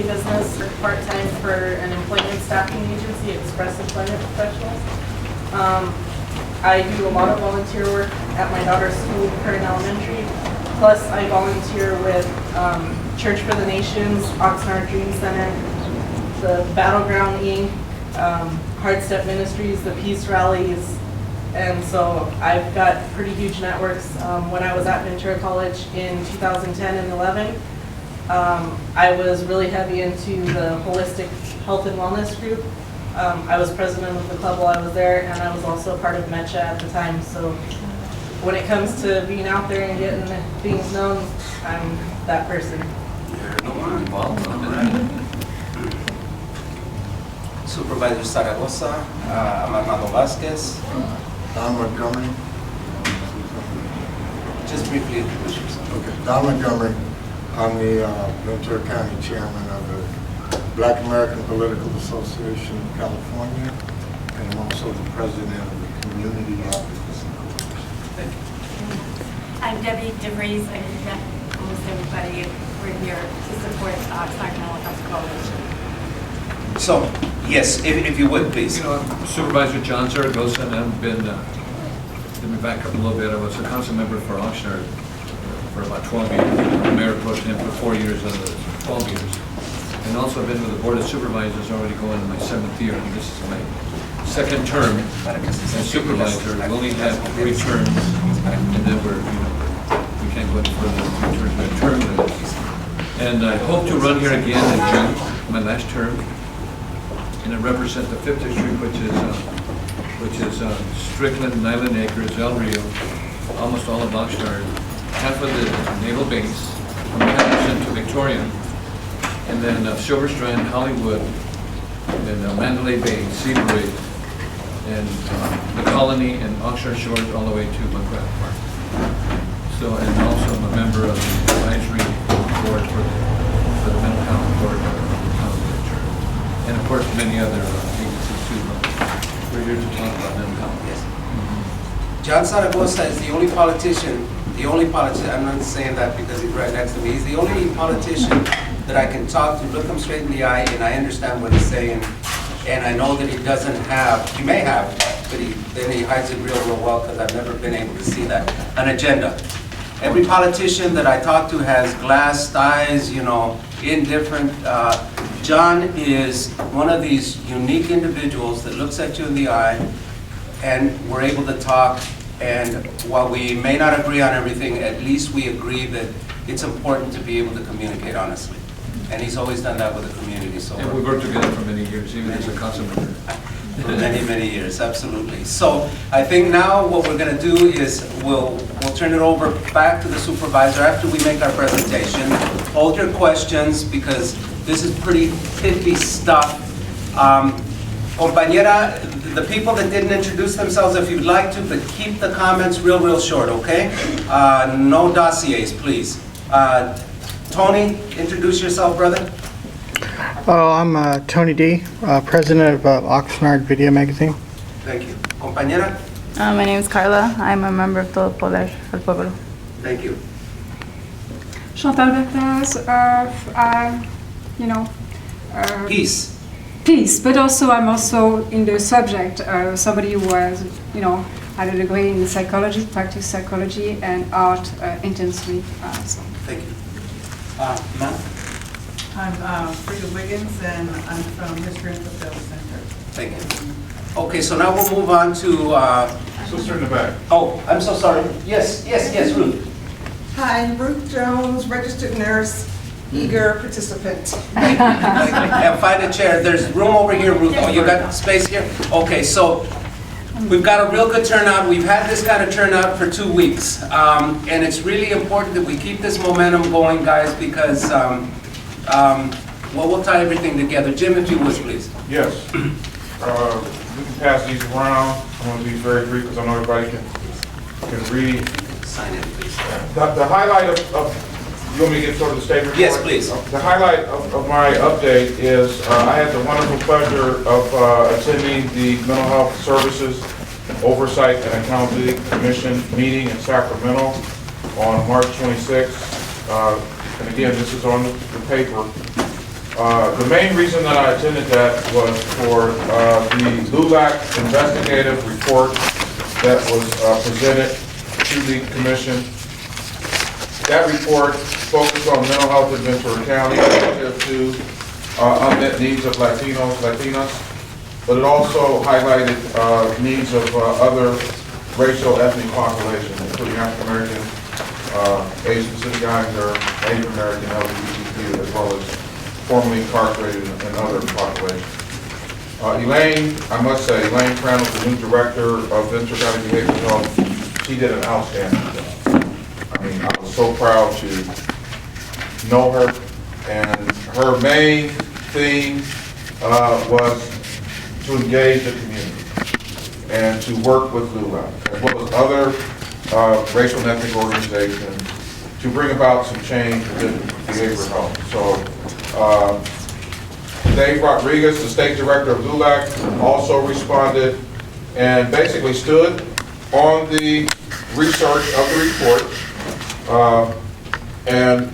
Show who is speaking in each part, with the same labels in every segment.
Speaker 1: family business, work part-time for an employment staffing agency, Express Employment Professionals. I do a lot of volunteer work at my daughter's school, Curran Elementary. Plus, I volunteer with Church for the Nations, Oxnard Dream Center, the Battleground Inc., Hard Step Ministries, the Peace Rallies, and so I've got pretty huge networks. When I was at Ventura College in 2010 and 11, I was really heavy into the holistic health and wellness group. I was president of the club while I was there, and I was also part of MECHA at the time. So when it comes to being out there and getting things known, I'm that person.
Speaker 2: Supervisor Zaragoza, I'm Armando Vasquez.
Speaker 3: Don Montgomery.
Speaker 2: Just briefly introduce yourself.
Speaker 3: Okay, Don Montgomery. I'm the Ventura County Chairman of the Black American Political Association of California, and I'm also the President of the Community Advocacy Coalition.
Speaker 2: Thank you.
Speaker 4: I'm Debbie DeVries. I think that almost everybody, we're here to support Oxnard Mental Health Coalition.
Speaker 2: So, yes, if you would, please.
Speaker 5: You know, I'm Supervisor John Zaragoza, and I've been, let me back up a little bit. I was a council member for Oxnard for about 12 years. Mayor pro tem for 4 years out of the 12 years. And also I've been with the Board of Supervisors already going in my 7th year, and this is my 2nd term as supervisor. We only have 3 terms, and then we can't go any further than 3 terms, we have term limits. And I hope to run here again in June, my last term. And I represent the 5th district, which is Strickland, Nyland Acres, El Rio, almost all of Oxnard, half of the naval base, from 10% to Victoria, and then Silver Strand, Hollywood, and Mandalay Bay, Seabrook, and the Colony and Oxnard Shores, all the way to McGrath Park. So, and also I'm a member of the advisory board for the mental health board. And of course, many other agencies too. We're here to talk about mental health.
Speaker 2: Yes. John Zaragoza is the only politician, I'm not saying that because he's right next to me, he's the only politician that I can talk to, look him straight in the eye, and I understand what he's saying. And I know that he doesn't have, he may have, but then he hides it real well because I've never been able to see that, an agenda. Every politician that I talk to has glass eyes, indifferent. John is one of these unique individuals that looks at you in the eye, and we're able to talk, and while we may not agree on everything, at least we agree that it's important to be able to communicate honestly. And he's always done that with the community. So
Speaker 5: and we've worked together for many years, even as a council member.
Speaker 2: For many years, absolutely. So I think now what we're going to do is we'll turn it over back to the supervisor after we make our presentation. Hold your questions because this is pretty pithy stuff. Compañera, the people that didn't introduce themselves, if you'd like to, but keep the comments real short, okay? No dossiers, please. Tony, introduce yourself, brother.
Speaker 6: Oh, I'm Tony D., president of Oxnard Video Magazine.
Speaker 2: Thank you. Compañera.
Speaker 7: My name is Carla. I'm a member of Todo Poder al Pueblo.
Speaker 2: Thank you.
Speaker 8: Chantal Bertaz,
Speaker 2: Peace.
Speaker 8: peace, but also I'm also in the subject, somebody who was, had a degree in psychology, practice psychology and art intensely. So.
Speaker 2: Thank you. Matt?
Speaker 1: I'm Frida Wiggins, and I'm from History and Fulfill Center.
Speaker 2: Thank you. Okay, so now we'll move on to...
Speaker 9: Sister in the back.
Speaker 2: Oh, I'm so sorry. Yes, Ruth.
Speaker 10: Hi, Ruth Jones, registered nurse, eager participant.
Speaker 2: And find a chair. There's room over here, Ruth. Oh, you got space here? Okay, so we've got a real good turnout. We've had this kind of turnout for 2 weeks. And it's really important that we keep this momentum going, guys, because we'll tie everything together. Jim, if you would, please.
Speaker 9: Yes. We can pass these around. I'm going to be very brief because I know everybody can read.
Speaker 2: Sign in, please.
Speaker 9: The highlight of, you want me to get sort of the statement?
Speaker 2: Yes, please.
Speaker 9: The highlight of my update is I had the wonderful pleasure of attending the Mental Health Services Oversight and Accountability Commission meeting in Sacramento on March 26th. And again, this is on the paper. The main reason that I attended that was for the LULAC investigative report that was presented to the commission. That report focused on mental health in Ventura County relative to unmet needs of Latinos, Latinas, but it also highlighted needs of other racial ethnic populations, including African American, Asian Pacific Islander, Native American, LGBTQ, as well as formerly incarcerated and other populations. Elaine, I must say, Elaine Crandall, the new director of Ventura County Behavioral Health, she did an outstanding job. I mean, I was so proud to know her, and her main theme was to engage the community and to work with LULAC, as well as other racial and ethnic organizations to bring about some change within behavioral health. So Dave Rodriguez, the state director of LULAC, also responded and basically stood on the research of the report and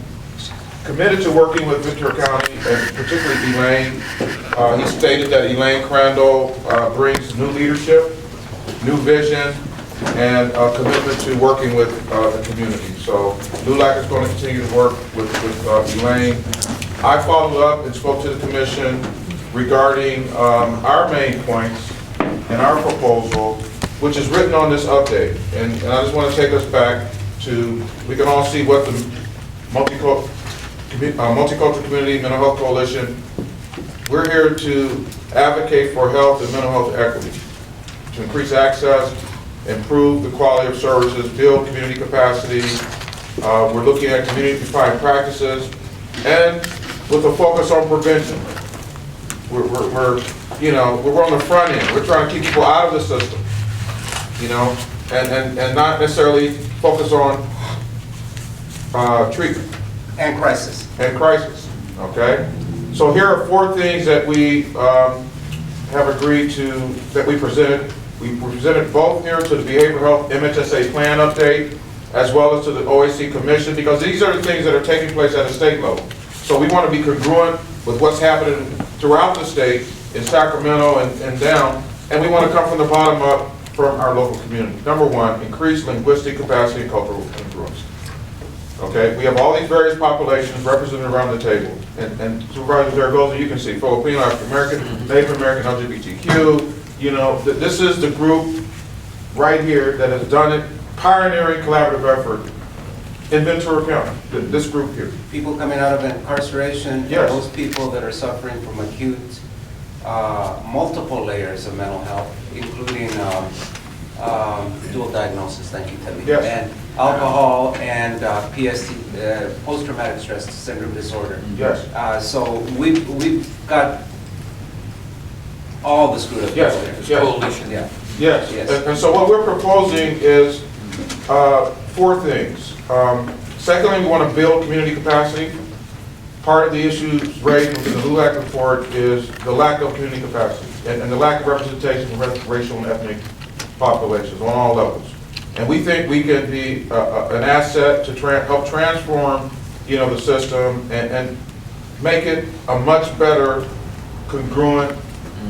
Speaker 9: committed to working with Ventura County, and particularly Elaine. He stated that Elaine Crandall brings new leadership, new vision, and a commitment to working with the community. So LULAC is going to continue to work with Elaine. I followed up and spoke to the commission regarding our main points and our proposal, which is written on this update. And I just want to take us back to, we can all see what the Multicultural Community Mental Health Coalition, we're here to advocate for health and mental health equity, to increase access, improve the quality of services, build community capacity. We're looking at community-defined practices, and with a focus on prevention. We're on the front end. We're trying to keep people out of the system, and not necessarily focus on treatment.
Speaker 2: And crisis.
Speaker 9: Okay? So here are 4 things that we have agreed to, that we presented. We presented both here to the Behavioral Health MHSA plan update, as well as to the OAC Commission, because these are the things that are taking place at a state level. So we want to be congruent with what's happening throughout the state, in Sacramento and down, and we want to come from the bottom up from our local community. Number 1, increase linguistic capacity and cultural congruence. Okay, we have all these various populations represented around the table. And Supervisor Zaragoza, you can see Filipino, African American, Native American, LGBTQ. This is the group right here that has done it, pioneering collaborative effort in Ventura County, this group here.
Speaker 2: People coming out of incarceration,
Speaker 9: Yes.
Speaker 2: those people that are suffering from acute, multiple layers of mental health, including dual diagnosis, thank you, Tali.
Speaker 9: Yes.
Speaker 2: And alcohol and PST, post-traumatic stress syndrome disorder.
Speaker 9: Yes.
Speaker 2: So we've got all the screwed up.
Speaker 9: Yes.
Speaker 2: Coalition, yeah.
Speaker 9: Yes.
Speaker 2: Yes.
Speaker 9: And so what we're proposing is 4 things. Secondly, we want to build community capacity. Part of the issues raised within the LULAC report is the lack of community capacity and the lack of representation of racial and ethnic populations on all levels. And we think we can be an asset to help transform, the system and make it a much better, congruent,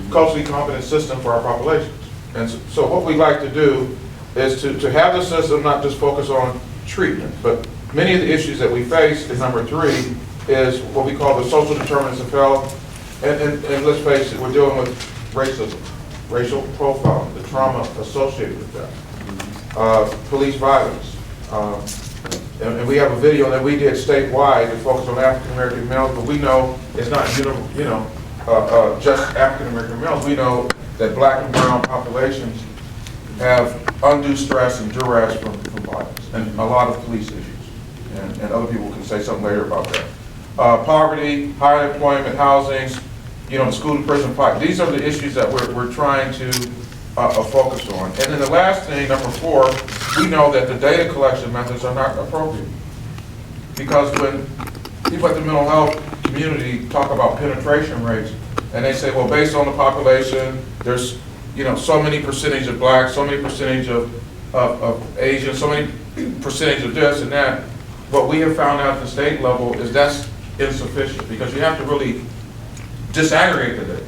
Speaker 9: culturally competent system for our populations. And so what we like to do is to have the system not just focus on treatment, but many of the issues that we face in number 3 is what we call the social determinants of health. And let's face it, we're dealing with racism, racial profiling, the trauma associated with that, police violence. And we have a video that we did statewide to focus on African American males, but we know it's not just African American males. We know that black and brown populations have undue stress and duress from violence and a lot of police issues. And other people can say something later about that. Poverty, high unemployment, housing, the school and prison fight. These are the issues that we're trying to focus on. And then the last thing, number 4, we know that the data collection methods are not appropriate. Because when people at the mental health community talk about penetration rates, and they say, well, based on the population, there's so many percentage of blacks, so many percentage of Asians, so many percentage of this and that. What we have found out at the state level is that's insufficient, because you have to really disaggregate the data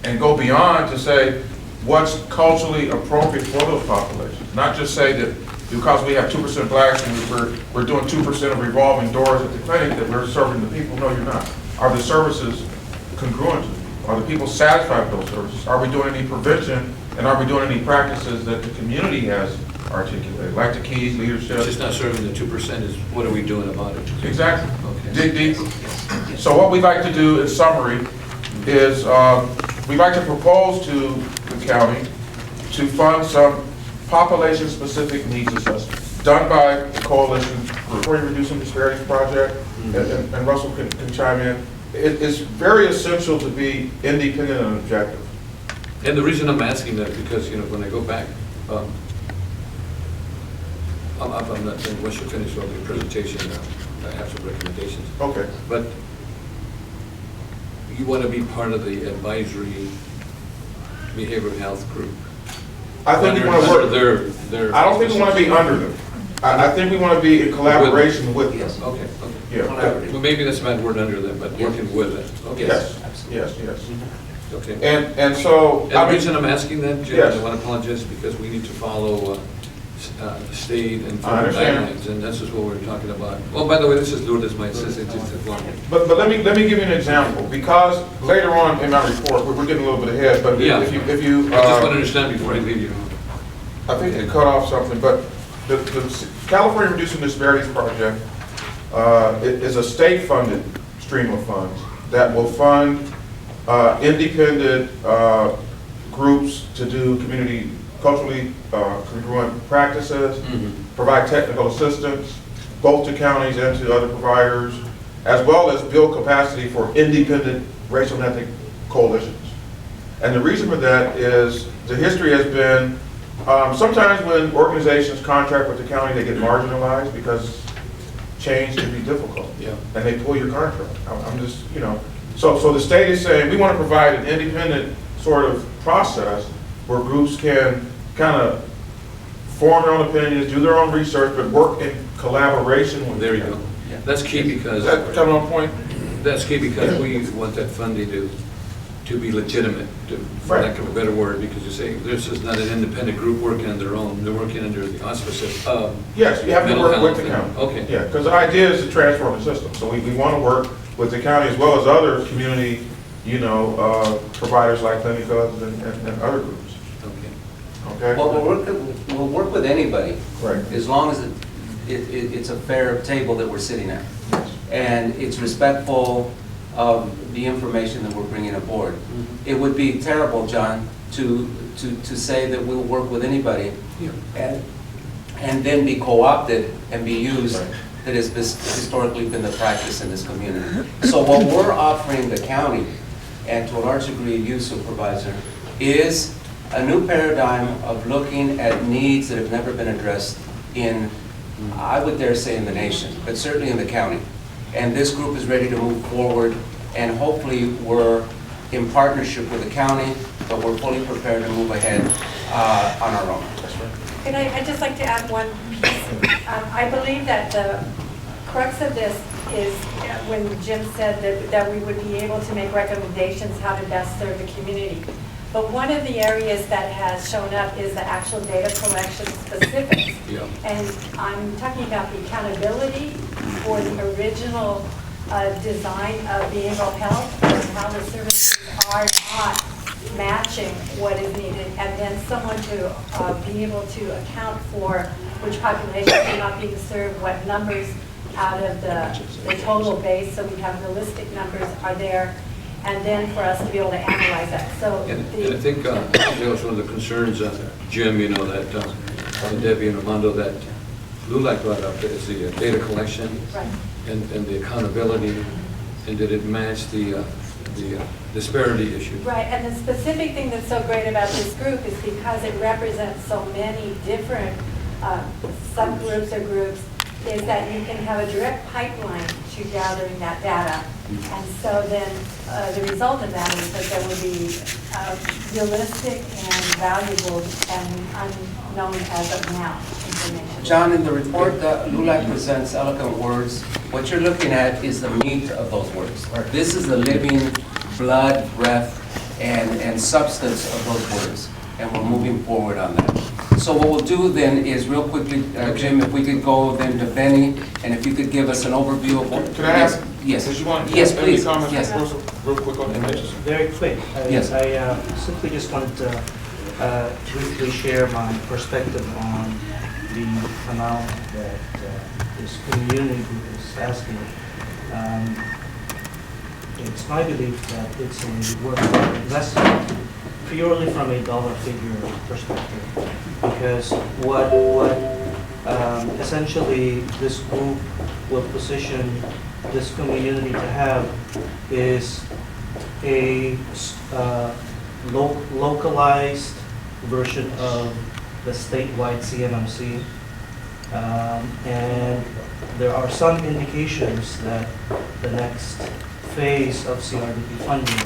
Speaker 9: and go beyond to say what's culturally appropriate for those populations. Not just say that because we have 2% blacks and we're doing 2% of revolving doors at the clinic that we're serving the people. No, you're not. Are the services congruent to the people? Are the people satisfied with those services? Are we doing any prevention, and are we doing any practices that the community has articulated, like the keys, leadership?
Speaker 5: It's just not serving the 2%, is what are we doing about it?
Speaker 9: Exactly.
Speaker 5: Okay.
Speaker 9: Dig deeper. So what we'd like to do in summary is we'd like to propose to the county to fund some population-specific needs assessments done by the coalition for Reducing Disparities Project, and Russell can chime in. It's very essential to be independent and objective.
Speaker 5: And the reason I'm asking that, because, when I go back, I'm not saying once you finish all your presentation, I have some recommendations.
Speaker 9: Okay.
Speaker 5: But you want to be part of the advisory behavioral health group.
Speaker 9: I think we want to work.
Speaker 5: Their
Speaker 9: I don't think we want to be under them. I think we want to be in collaboration with them.
Speaker 2: Yes.
Speaker 5: Okay.
Speaker 9: Yeah.
Speaker 5: Well, maybe that's a bad word, under them, but working with it. Okay.
Speaker 9: Yes.
Speaker 5: Okay.
Speaker 9: And so.
Speaker 5: And the reason I'm asking that, Jim,
Speaker 9: Yes.
Speaker 5: I want to apologize, because we need to follow state and
Speaker 9: I
Speaker 5: federal
Speaker 9: understand.
Speaker 5: guidelines, and this is what we're talking about. Oh, by the way, this is Lourdes, my assistant, just as well.
Speaker 9: But let me give you an example, because later on in my report, we're getting a little bit ahead, but
Speaker 5: Yeah.
Speaker 9: if you
Speaker 5: I just want to understand before I leave you.
Speaker 9: I think they cut off something, but the California Reducing Disparities Project is a state-funded stream of funds that will fund independent groups to do culturally congruent practices, provide technical assistance, both to counties and to other providers, as well as build capacity for independent racial and ethnic coalitions. And the reason for that is the history has been, sometimes when organizations contract with the county, they get marginalized because change can be difficult.
Speaker 5: Yeah.
Speaker 9: And they pull your contract. I'm just, so the state is saying we want to provide an independent sort of process where groups can kind of form their own opinions, do their own research, but work in collaboration with.
Speaker 5: There you go. That's key, because
Speaker 9: Is that kind of on point?
Speaker 5: that's key because we want that funding to be legitimate, for
Speaker 9: Right.
Speaker 5: lack of a better word, because you say this is not an independent group working on their own. They're working under the auspices of.
Speaker 9: Yes, you have to
Speaker 5: mental
Speaker 9: work with
Speaker 5: health
Speaker 9: the county.
Speaker 5: and- Okay.
Speaker 9: Yeah, because the idea is to transform the system. So we want to work with the county as well as other community, providers like Clinicas and other groups.
Speaker 5: Okay.
Speaker 9: Okay?
Speaker 2: Well, we'll work with anybody,
Speaker 9: Right.
Speaker 2: as long as it's a fair table that we're sitting at. And it's respectful of the information that we're bringing aboard. It would be terrible, John, to say that we'll work with anybody and then be co-opted and be used.
Speaker 9: Right.
Speaker 2: That has historically been the practice in this community. So what we're offering the county, and to a large degree you, Supervisor, is a new paradigm of looking at needs that have never been addressed in, I would dare say, in the nation, but certainly in the county. And this group is ready to move forward, and hopefully we're in partnership with the county, but we're fully prepared to move ahead on our own.
Speaker 4: And I'd just like to add one piece. I believe that the crux of this is when Jim said that we would be able to make recommendations how to best serve the community. But one of the areas that has shown up is the actual data collection specifics.
Speaker 5: Yeah.
Speaker 4: And I'm talking about the accountability for the original design of behavioral health and how the services are not matching what is needed, and then someone to be able to account for which populations are not being served, what numbers out of the total base, so we have holistic numbers are there, and then for us to be able to analyze that. So
Speaker 5: And I think that was one of the concerns, Jim, that Debbie and Armando, that LULAC brought up, is the data collection
Speaker 4: right.
Speaker 5: and the accountability, and did it match the disparity issue?
Speaker 4: Right, and the specific thing that's so great about this group is because it represents so many different subgroups or groups, is that you can have a direct pipeline to gathering that data. And so then the result of that is that there will be realistic and valuable and unknown as of now information.
Speaker 2: John, in the report that LULAC presents, Eloquent Words, what you're looking at is the meat of those words. This is the living blood, breath, and substance of those words. And we're moving forward on that. So what we'll do then is real quickly, Jim, if we could go then to Benny, and if you could give us an overview of what.
Speaker 9: Could I ask?
Speaker 2: Yes.
Speaker 9: Did you want
Speaker 2: Yes,
Speaker 9: any
Speaker 2: please.
Speaker 9: comments?
Speaker 2: Yes.
Speaker 9: Real quick on the images?
Speaker 11: Very quick.
Speaker 2: Yes.
Speaker 11: I simply just wanted to briefly share my perspective on the amount that this community group is asking. It's my belief that it's a worthwhile investment purely from a dollar figure perspective, because what essentially this group will position this community to have is a localized version of the statewide CMMC. And there are some indications that the next phase of CRDP funding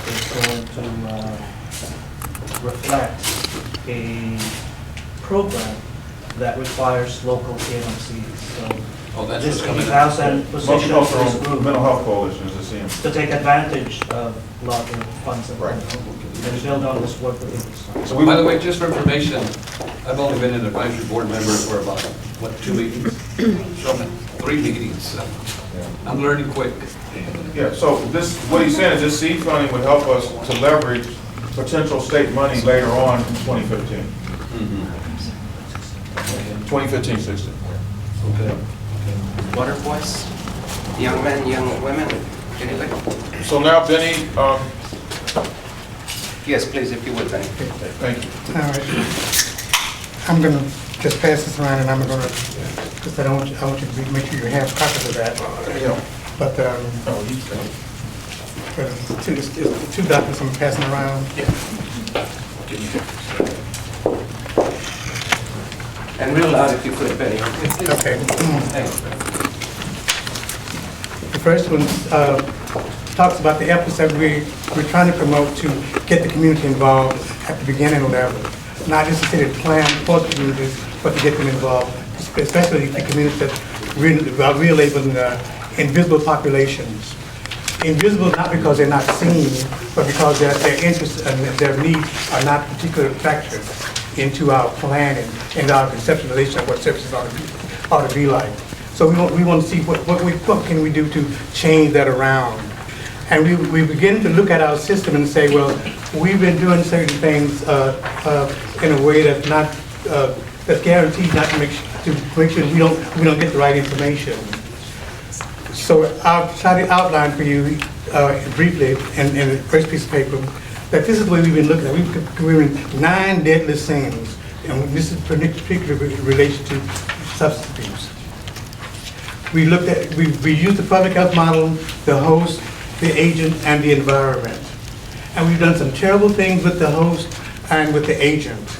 Speaker 11: is going to reflect a program that requires local CMMCs. So
Speaker 5: Oh, that's
Speaker 11: this
Speaker 5: what's coming
Speaker 11: 80,000 positions this group
Speaker 9: Mental Health Coalition is the CM.
Speaker 11: to take advantage of a lot of funds that
Speaker 9: Right.
Speaker 11: and build on this work with it.
Speaker 9: So we
Speaker 5: By the way, just for information, I've only been an advisory board member for about, what, 2 meetings? 3 meetings. I'm learning quick.
Speaker 9: Yeah, so this, what he's saying is this seed funding would help us to leverage potential state money later on in 2015. 2015-16.
Speaker 5: Okay.
Speaker 2: Water boys, young men, young women, anybody?
Speaker 9: So now, Benny,
Speaker 2: Yes, please, if you would, Benny.
Speaker 9: thank you.
Speaker 6: All right. I'm gonna just pass this around, and I'm gonna, because I want you to make sure you have copies of that.
Speaker 9: Yeah.
Speaker 6: But, it's two documents I'm passing around.
Speaker 2: And real loud if you could, Benny.
Speaker 6: Okay.
Speaker 2: Thanks.
Speaker 6: The first one talks about the efforts that we're trying to promote to get the community involved at the beginning level. Not just to plan for the communities, but to get them involved, especially the communities that are relabeling invisible populations. Invisible not because they're not seen, but because their interests and their needs are not particularly factored into our planning and our conceptualization of what services ought to be like. So we want to see what can we do to change that around. And we begin to look at our system and say, well, we've been doing certain things in a way that's not that's guaranteed not to make sure we don't get the right information. So I'll try to outline for you briefly in the first piece of paper that this is the way we've been looking at. We're in 9 deadly sins, and this is particularly in relation to substance abuse. We used the public health model, the host, the agent, and the environment. And we've done some terrible things with the host and with the agent.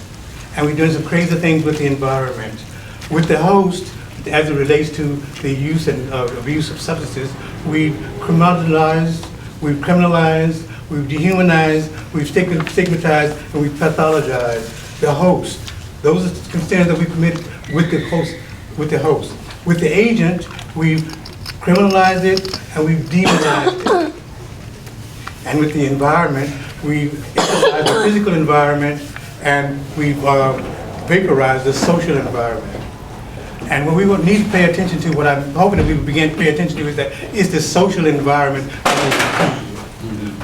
Speaker 6: And we've done some crazy things with the environment. With the host, as it relates to the use and abuse of substances, we've criminalized, we've dehumanized, we've stigmatized, and we've pathologized the host. Those are the concerns that we commit with the host. With the agent, we've criminalized it and we've demonized it. And with the environment, we've emphasized the physical environment and we've vaporized the social environment. And what we will need to pay attention to, what I'm hoping that we begin to pay attention to, is the social environment of the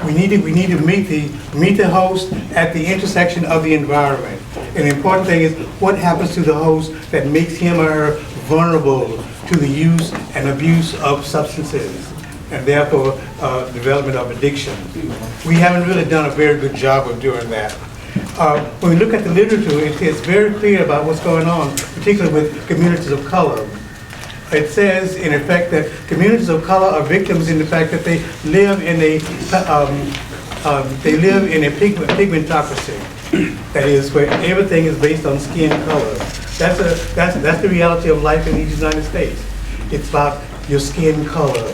Speaker 6: we need to meet the host at the intersection of the environment. And the important thing is what happens to the host that makes him or her vulnerable to the use and abuse of substances, and therefore development of addiction. We haven't really done a very good job of doing that. When we look at the literature, it's very clear about what's going on, particularly with communities of color. It says, in effect, that communities of color are victims in the fact that they live in a pigmentocracy. That is, where everything is based on skin color. That's the reality of life in the United States. It's about your skin color.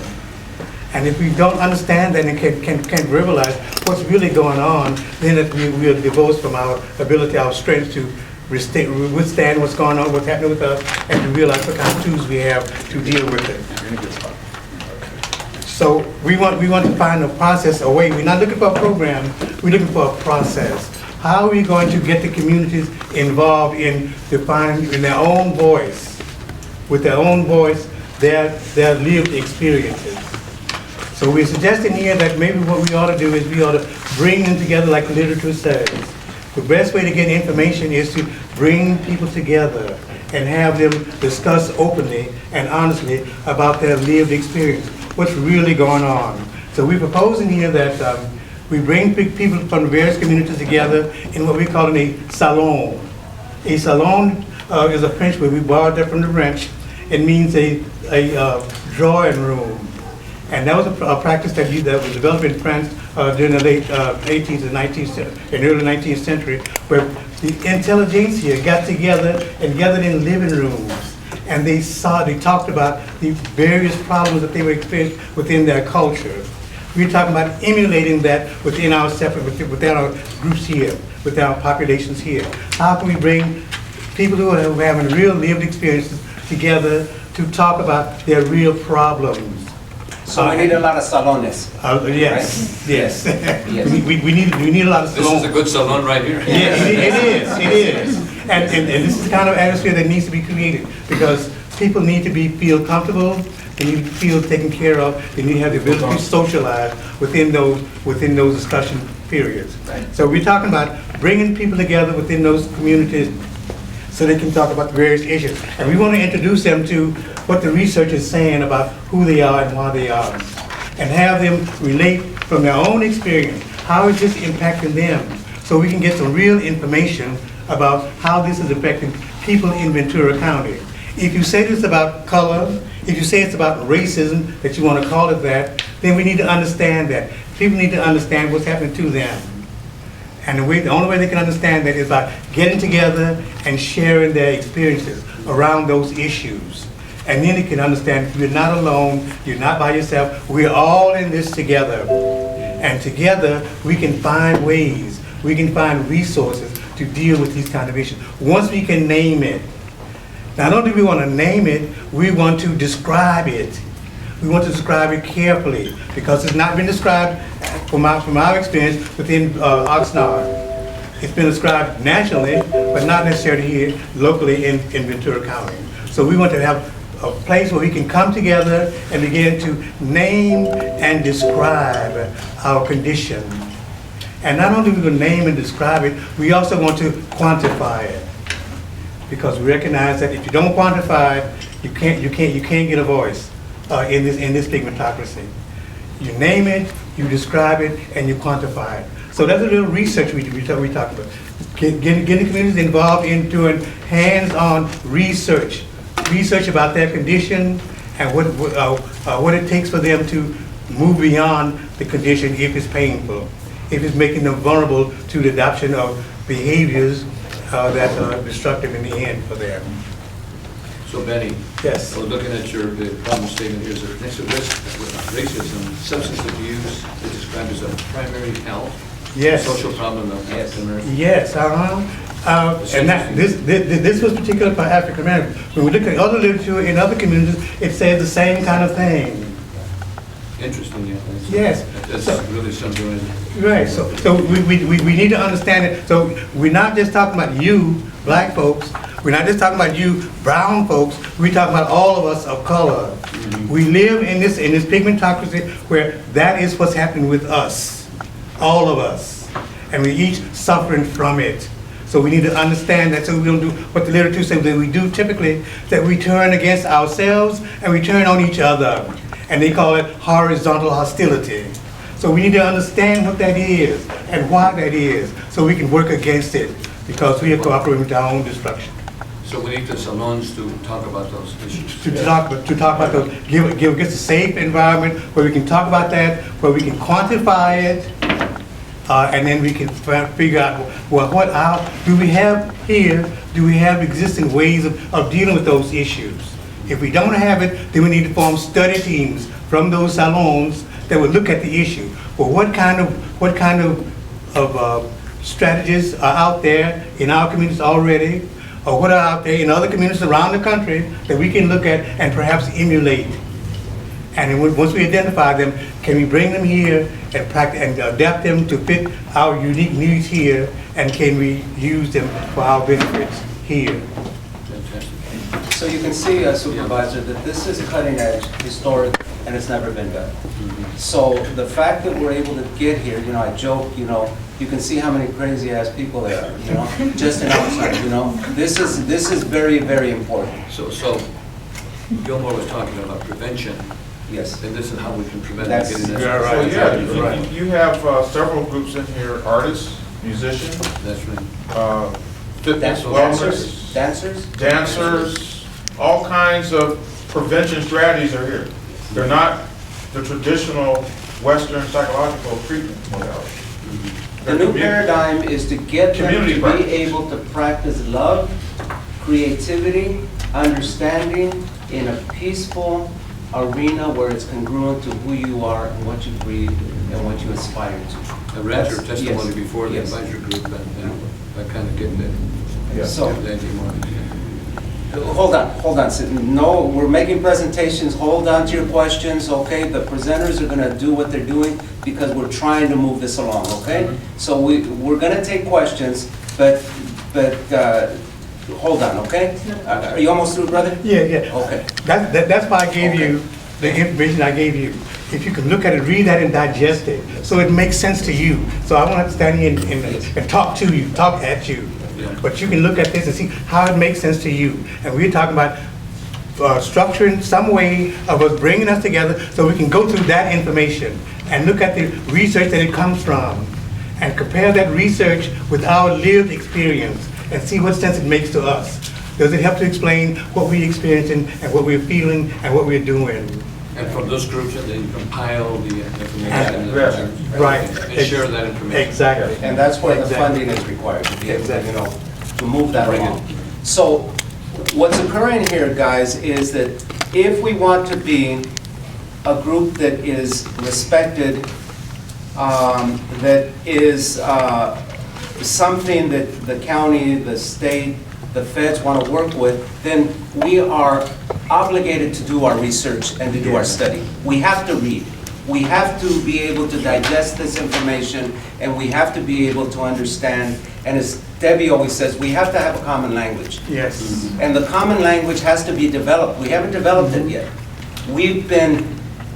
Speaker 6: And if we don't understand that and can't verbalize what's really going on, then we are divorced from our ability, our strength to withstand what's going on, what's happening with us, and to realize what kind of tools we have to deal with it. So we want to find a process, a way. We're not looking for a program, we're looking for a process. How are we going to get the communities involved in defining in their own voice, with their own voice, their lived experiences? So we're suggesting here that maybe what we ought to do is we ought to bring them together like the literature says. The best way to get information is to bring people together and have them discuss openly and honestly about their lived experience, what's really going on. So we're proposing here that we bring people from various communities together in what we call a salon. A salon is a French word, we borrowed that from the French. It means a drawing room. And that was a practice that was developed in France during the late 18th and 19th and early 19th century, where the intelligentsia got together and gathered in living rooms, and they talked about the various problems that they were experiencing within their culture. We're talking about emulating that within our within our groups here, within our populations here. How can we bring people who are having real lived experiences together to talk about their real problems?
Speaker 2: So we need a lot of salones.
Speaker 6: Yes,
Speaker 2: right?
Speaker 6: yes.
Speaker 2: Yes.
Speaker 6: We need a lot of
Speaker 5: This
Speaker 6: salons.
Speaker 5: is a good salon right here.
Speaker 6: Yeah, it is. And this is the kind of atmosphere that needs to be created, because people need to feel comfortable, they need to feel taken care of, they need to have the ability to socialize within those discussion periods.
Speaker 2: Right.
Speaker 6: So we're talking about bringing people together within those communities so they can talk about the various issues. And we want to introduce them to what the research is saying about who they are and why they are, and have them relate from their own experience. How is this impacting them? So we can get some real information about how this is affecting people in Ventura County. If you say this about color, if you say it's about racism, that you want to call it that, then we need to understand that. People need to understand what's happening to them. And the only way they can understand that is by getting together and sharing their experiences around those issues. And then they can understand you're not alone, you're not by yourself, we're all in this together. And together we can find ways, we can find resources to deal with these kind of issues. Once we can name it. Not only do we want to name it, we want to describe it. We want to describe it carefully, because it's not been described from our experience within Oxnard. It's been described nationally, but not necessarily here locally in Ventura County. So we want to have a place where we can come together and begin to name and describe our condition. And not only do we going to name and describe it, we also want to quantify it. Because we recognize that if you don't quantify it, you can't get a voice in this pigmentocracy. You name it, you describe it, and you quantify it. So that's a little research we talk about. Getting the communities involved in doing hands-on research about their condition and what it takes for them to move beyond the condition if it's painful, if it's making them vulnerable to the adoption of behaviors that are destructive in the end for them.
Speaker 5: So Benny,
Speaker 6: Yes.
Speaker 5: we're looking at the problem statement here. So next to racism, substance abuse is described as a primary health,
Speaker 6: Yes.
Speaker 5: social problem of African Americans.
Speaker 6: Yes, and this was particular for African Americans. When we look at other literature in other communities, it says the same kind of thing.
Speaker 5: Interesting, yeah.
Speaker 6: Yes.
Speaker 5: That's really something, isn't it?
Speaker 6: Right, so we need to understand it. So we're not just talking about you, black folks, we're not just talking about you, brown folks, we're talking about all of us of color. Mm-hmm. We live in this pigmentocracy where that is what's happening with us, all of us, and we're each suffering from it. So we need to understand that, so we don't do what the literature says that we do typically, that we turn against ourselves and we turn on each other. And they call it horizontal hostility. So we need to understand what that is and why that is, so we can work against it, because we are cooperating with our own destruction.
Speaker 5: So we need the salons to talk about those issues.
Speaker 6: To talk about those, give us a safe environment where we can talk about that, where we can quantify it, and then we can figure out, well, how do we have here? Do we have existing ways of dealing with those issues? If we don't have it, then we need to form study teams from those salons that would look at the issue. Well, what kind of strategies are out there in our communities already, or what are out there in other communities around the country that we can look at and perhaps emulate, And then once we identify them, can we bring them here and practice and adapt them to fit our unique needs here? And can we use them for our benefits here?
Speaker 2: So you can see, Supervisor, that this is cutting edge, historic, and it's never been done. So the fact that we're able to get here, you know, I joke, you know, you can see how many crazy ass people there are, you know, just in Oxnard, you know. This is very, very important.
Speaker 5: So Gilmore was talking about prevention,
Speaker 2: Yes.
Speaker 5: and this is how we can prevent
Speaker 2: That's-
Speaker 5: getting that.
Speaker 2: Yeah,
Speaker 9: So, yeah,
Speaker 2: Right.
Speaker 9: you have several groups in here, artists, musicians,
Speaker 5: That's right.
Speaker 9: fitness,
Speaker 2: Dancers,
Speaker 9: wellness,
Speaker 2: dancers?
Speaker 9: dancers, all kinds of prevention strategies are here. They're not the traditional Western psychological treatment modality.
Speaker 2: The new paradigm is to get them
Speaker 9: Community
Speaker 2: to
Speaker 9: practice.
Speaker 2: be able to practice love, creativity, understanding in a peaceful arena where it's congruent to who you are and what you breathe and what you aspire to.
Speaker 5: I read your
Speaker 2: That's-
Speaker 5: testimony
Speaker 2: yes,
Speaker 5: before the
Speaker 2: yes.
Speaker 5: advisory group, and I kind of get that.
Speaker 2: So-
Speaker 5: Get the idea more.
Speaker 2: Hold on, Sid. No, we're making presentations, hold on to your questions, okay? The presenters are gonna do what they're doing because we're trying to move this along, okay? So we're gonna take questions, but hold on, okay? Are you almost through, brother?
Speaker 6: Yeah, yeah.
Speaker 2: Okay.
Speaker 6: That's why I gave you the information I gave you. If you can look at it, read that and digest it, so it makes sense to you. So I won't have to stand here and talk to you, talk at you. But you can look at this and see how it makes sense to you. And we're talking about structuring some way of us bringing us together so we can go through that information and look at the research that it comes from and compare that research with our lived experience and see what sense it makes to us. Does it help to explain what we're experiencing and what we're feeling and what we're doing?
Speaker 5: And from those groups, and then you compile the information.
Speaker 9: Yes.
Speaker 6: Right.
Speaker 5: And share that information.
Speaker 6: Exactly.
Speaker 2: And that's where the
Speaker 6: Exactly.
Speaker 2: funding is required to be able to,
Speaker 6: Exactly.
Speaker 2: you know, to move that
Speaker 5: Bring it.
Speaker 2: along. So what's occurring here, guys, is that if we want to be a group that is respected, that is something that the county, the state, the feds want to work with, then we are obligated to do our research and to do our study. We have to read. We have to be able to digest this information, and we have to be able to understand. And as Debbie always says, we have to have a common language.
Speaker 6: Yes.
Speaker 2: And the common language has to be developed. We haven't developed it yet. We've been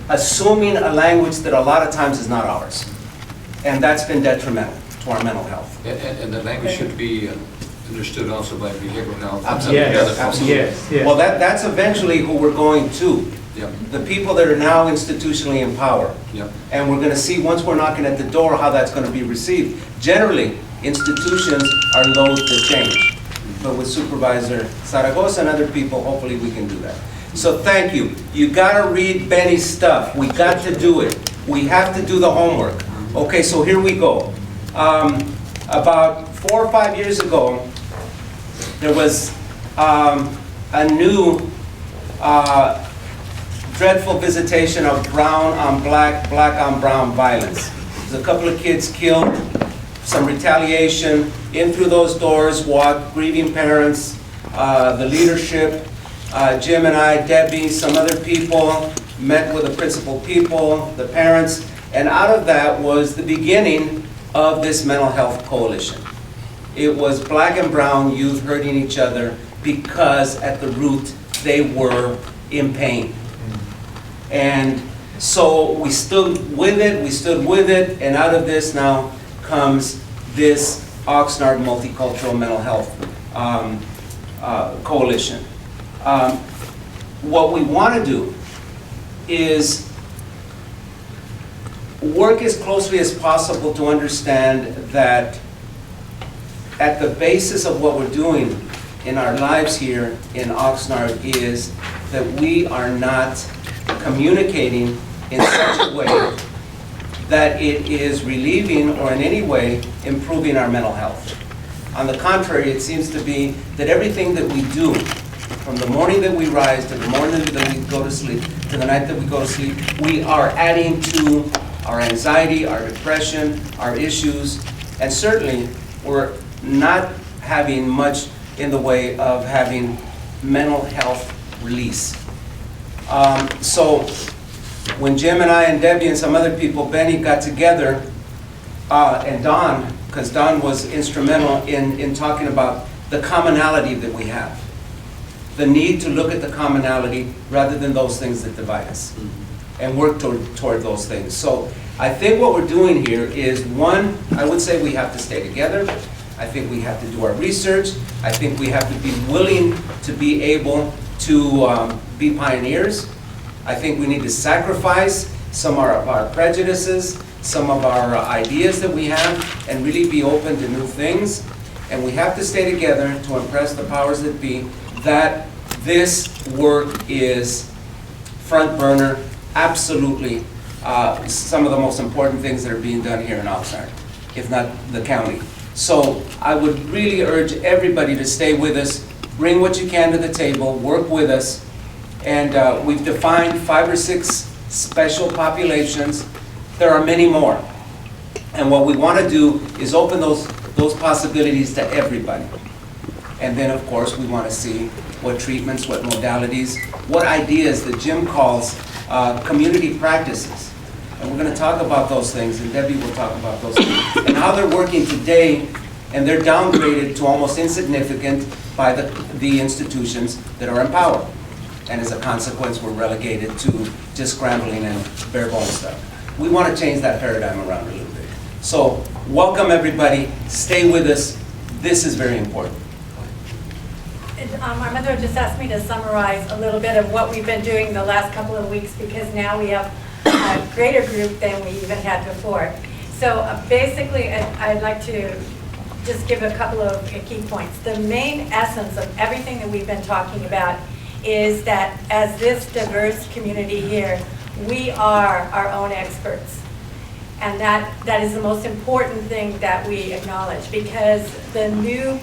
Speaker 2: assuming a language that a lot of times is not ours. And that's been detrimental to our mental health.
Speaker 5: And the language should be understood also by behavioral health.
Speaker 2: Absolutely.
Speaker 6: Yes,
Speaker 2: Absolutely.
Speaker 6: yes, yes.
Speaker 2: Well, that's eventually who we're going to.
Speaker 5: Yep,
Speaker 2: The people that are now institutionally in power.
Speaker 5: yep.
Speaker 2: And we're going to see, once we're knocking at the door, how that's going to be received. Generally, institutions are loath to change. But with Supervisor Zaragoza and other people, hopefully we can do that. So thank you. You got to read Benny's stuff. We got to do it. We have to do the homework. Okay, so here we go. About 4 or 5 years ago, there was a new dreadful visitation of brown on black, black on brown violence. There's a couple of kids killed, some retaliation. In through those doors walked grieving parents, the leadership, Jim and I, Debbie, some other people, met with the principal people, the parents, and out of that was the beginning of this mental health coalition. It was black and brown youth hurting each other because at the root they were in pain. And so we stood with it, and out of this now comes this Oxnard Multicultural Mental Health Coalition. What we want to do is work as closely as possible to understand that at the basis of what we're doing in our lives here in Oxnard is that we are not communicating in such a way that it is relieving or in any way improving our mental health. On the contrary, it seems to be that everything that we do, from the morning that we rise to the morning that we go to sleep, to the night that we go to sleep, we are adding to our anxiety, our depression, our issues, and certainly we're not having much in the way of having mental health release. So when Jim and I and Debbie and some other people, Benny, got together, and Don, because Don was instrumental in talking about the commonality that we have. The need to look at the commonality rather than those things that divide us, and work toward those things. So I think what we're doing here is, one, I would say we have to stay together. I think we have to do our research. I think we have to be willing to be able to be pioneers. I think we need to sacrifice some of our prejudices, some of our ideas that we have, and really be open to new things. And we have to stay together to impress the powers that be that this work is front burner, absolutely some of the most important things that are being done here in Oxnard, if not the county. So I would really urge everybody to stay with us, bring what you can to the table, work with us. And we've defined 5 or 6 special populations. There are many more. And what we want to do is open those possibilities to everybody. And then, of course, we want to see what treatments, what modalities, what ideas that Jim calls community practices. And we're going to talk about those things, and Debbie will talk about those things, and how they're working today, and they're downgraded to almost insignificant by the institutions that are in power. And as a consequence, we're relegated to just scrambling and bare bones stuff. We want to change that paradigm around a little bit. So welcome everybody, stay with us. This is very important.
Speaker 4: Armando just asked me to summarize a little bit of what we've been doing the last couple of weeks, because now we have a greater group than we even had before. So basically, I'd like to just give a couple of key points. The main essence of everything that we've been talking about is that as this diverse community here, we are our own experts. And that is the most important thing that we acknowledge, because the new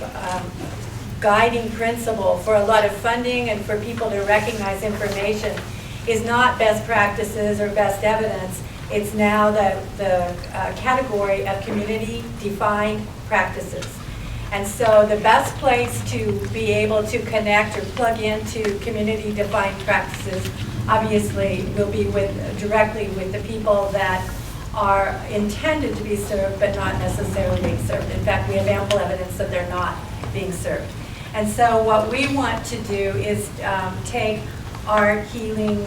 Speaker 4: guiding principle for a lot of funding and for people to recognize information is not best practices or best evidence. It's now the category of community-defined practices. And so the best place to be able to connect or plug into community-defined practices obviously will be directly with the people that are intended to be served but not necessarily being served. In fact, we have ample evidence that they're not being served. And so what we want to do is take art, healing,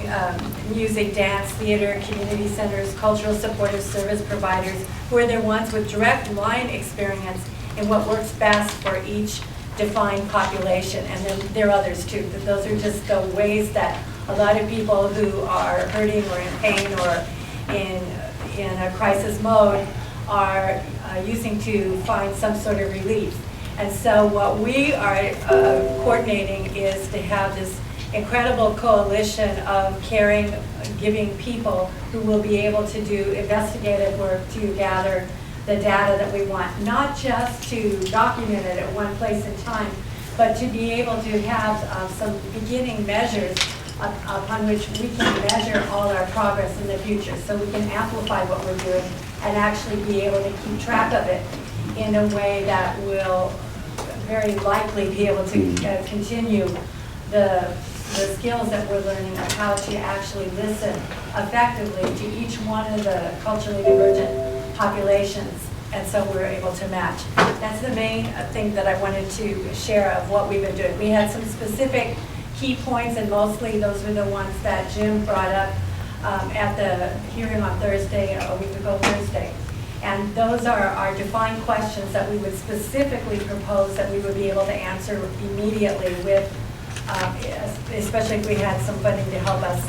Speaker 4: music, dance, theater, community centers, cultural supportive service providers, who are the ones with direct line experience in what works best for each defined population. And then there are others too, but those are just the ways that a lot of people who are hurting or in pain or in a crisis mode are using to find some sort of relief. And so what we are coordinating is to have this incredible coalition of caring, giving people who will be able to do investigative work to gather the data that we want, not just to document it at one place in time, but to be able to have some beginning measures upon which we can measure all our progress in the future, so we can amplify what we're doing and actually be able to keep track of it in a way that will very likely be able to continue the skills that we're learning of how to actually listen effectively to each one of the culturally divergent populations, and so we're able to match. That's the main thing that I wanted to share of what we've been doing. We had some specific key points, and mostly those were the ones that Jim brought up at the hearing on Thursday, a week ago Thursday. And those are our defined questions that we would specifically propose that we would be able to answer immediately with, especially if we had some funding to help us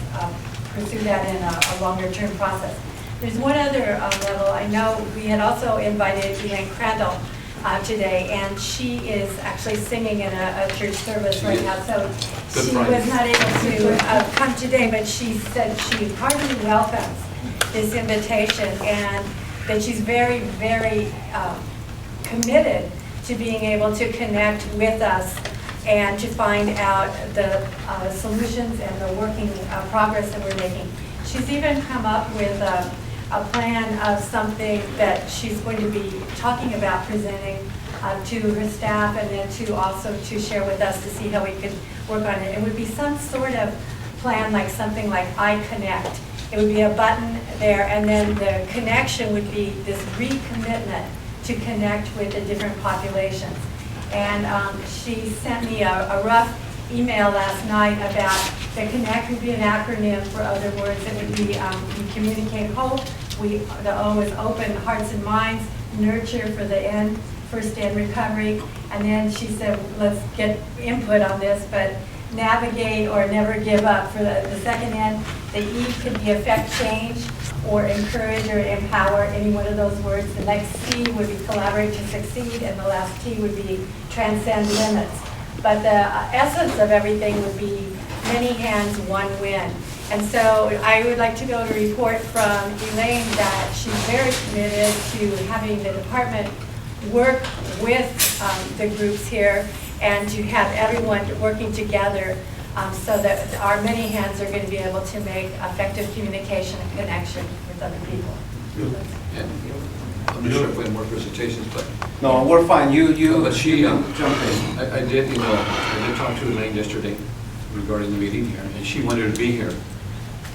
Speaker 4: pursue that in a longer term process. There's one other level. I know we had also invited Elaine Crandall today, and she is actually singing in a church service right now, so she was not able to come today, but she said she heartily welcomes this invitation, and that she's very, very committed to being able to connect with us and to find out the solutions and the working progress that we're making. She's even come up with a plan of something that she's going to be talking about presenting to her staff, and then to also to share with us to see how we can work on it. It would be some sort of plan, like something like I Connect, It would be a button there, and then the connection would be this recommitment to connect with the different populations. And she sent me a rough email last night about the connect would be an acronym for other words. It would be we communicate hope. The O is open hearts and minds. Nurture for the N, first in recovery. And then she said, let's get input on this, but navigate or never give up for the second N. The E could be affect change or encourage or empower, any one of those words. The next C would be collaborate to succeed, and the last T would be transcend limits. But the essence of everything would be many hands, one win. And so I would like to go to report from Elaine that she's very committed to having the department work with the groups here and to have everyone working together so that our many hands are going to be able to make effective communication and connection with other people.
Speaker 5: Yeah. I'm not sure if we have more presentations, but.
Speaker 2: No, we're fine. You.
Speaker 5: But she,
Speaker 2: jump in.
Speaker 5: I did talk to Elaine yesterday regarding the meeting here, and she wanted to be here.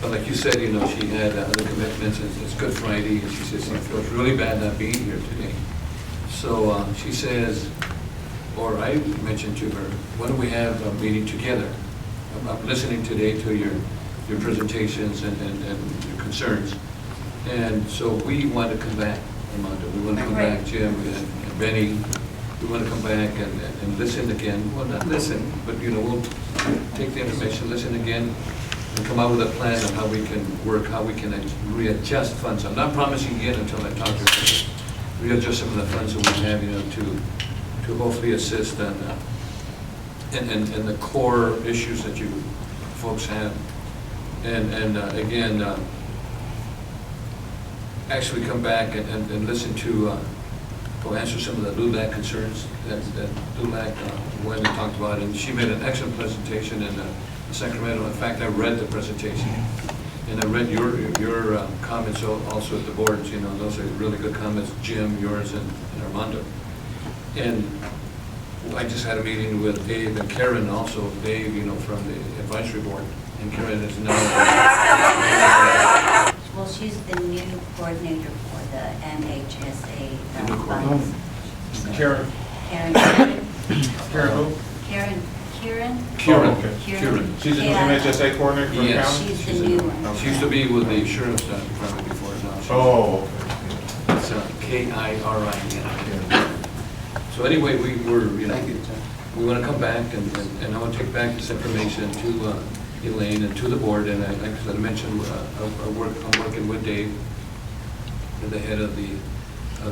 Speaker 5: But like you said, she had other commitments, and it's Good Friday, and she says she feels really bad not being here today. So she says, or I mentioned to her, why don't we have a meeting together? I'm listening today to your presentations and your concerns. And so we want to come back, Armando. We want to come back, Jim and Benny. We want to come back and listen again. Well, not listen, but we'll take the information, listen again, and come out with a plan on how we can work, how we can readjust funds. I'm not promising yet until I talk to her. Readjust some of the funds that we have, to hopefully assist on and the core issues that you folks have. And again, actually come back and listen to, answer some of the LULAC concerns that LULAC, Wendy talked about. And she made an excellent presentation in Sacramento. In fact, I read the presentation. And I read your comments also at the board. Those are really good comments, Jim, yours, and Armando. And I just had a meeting with Dave and Karen also. Dave, from the advisory board, and Karen is now.
Speaker 12: Well, she's the new coordinator for the MHSA
Speaker 5: New
Speaker 12: funds.
Speaker 9: Karen.
Speaker 12: Karen
Speaker 9: who?
Speaker 12: Kieran.
Speaker 9: Oh, okay.
Speaker 5: Kieran.
Speaker 9: She's the new MHSA coordinator for the
Speaker 5: Yes.
Speaker 9: county?
Speaker 12: She's the new one.
Speaker 5: She used to be with the insurance department before now.
Speaker 9: Oh,
Speaker 5: It's Kirin. So anyway, we want to come back and I want to take back this information to Elaine and to the board. And like I mentioned, I'm working with Dave, the head of the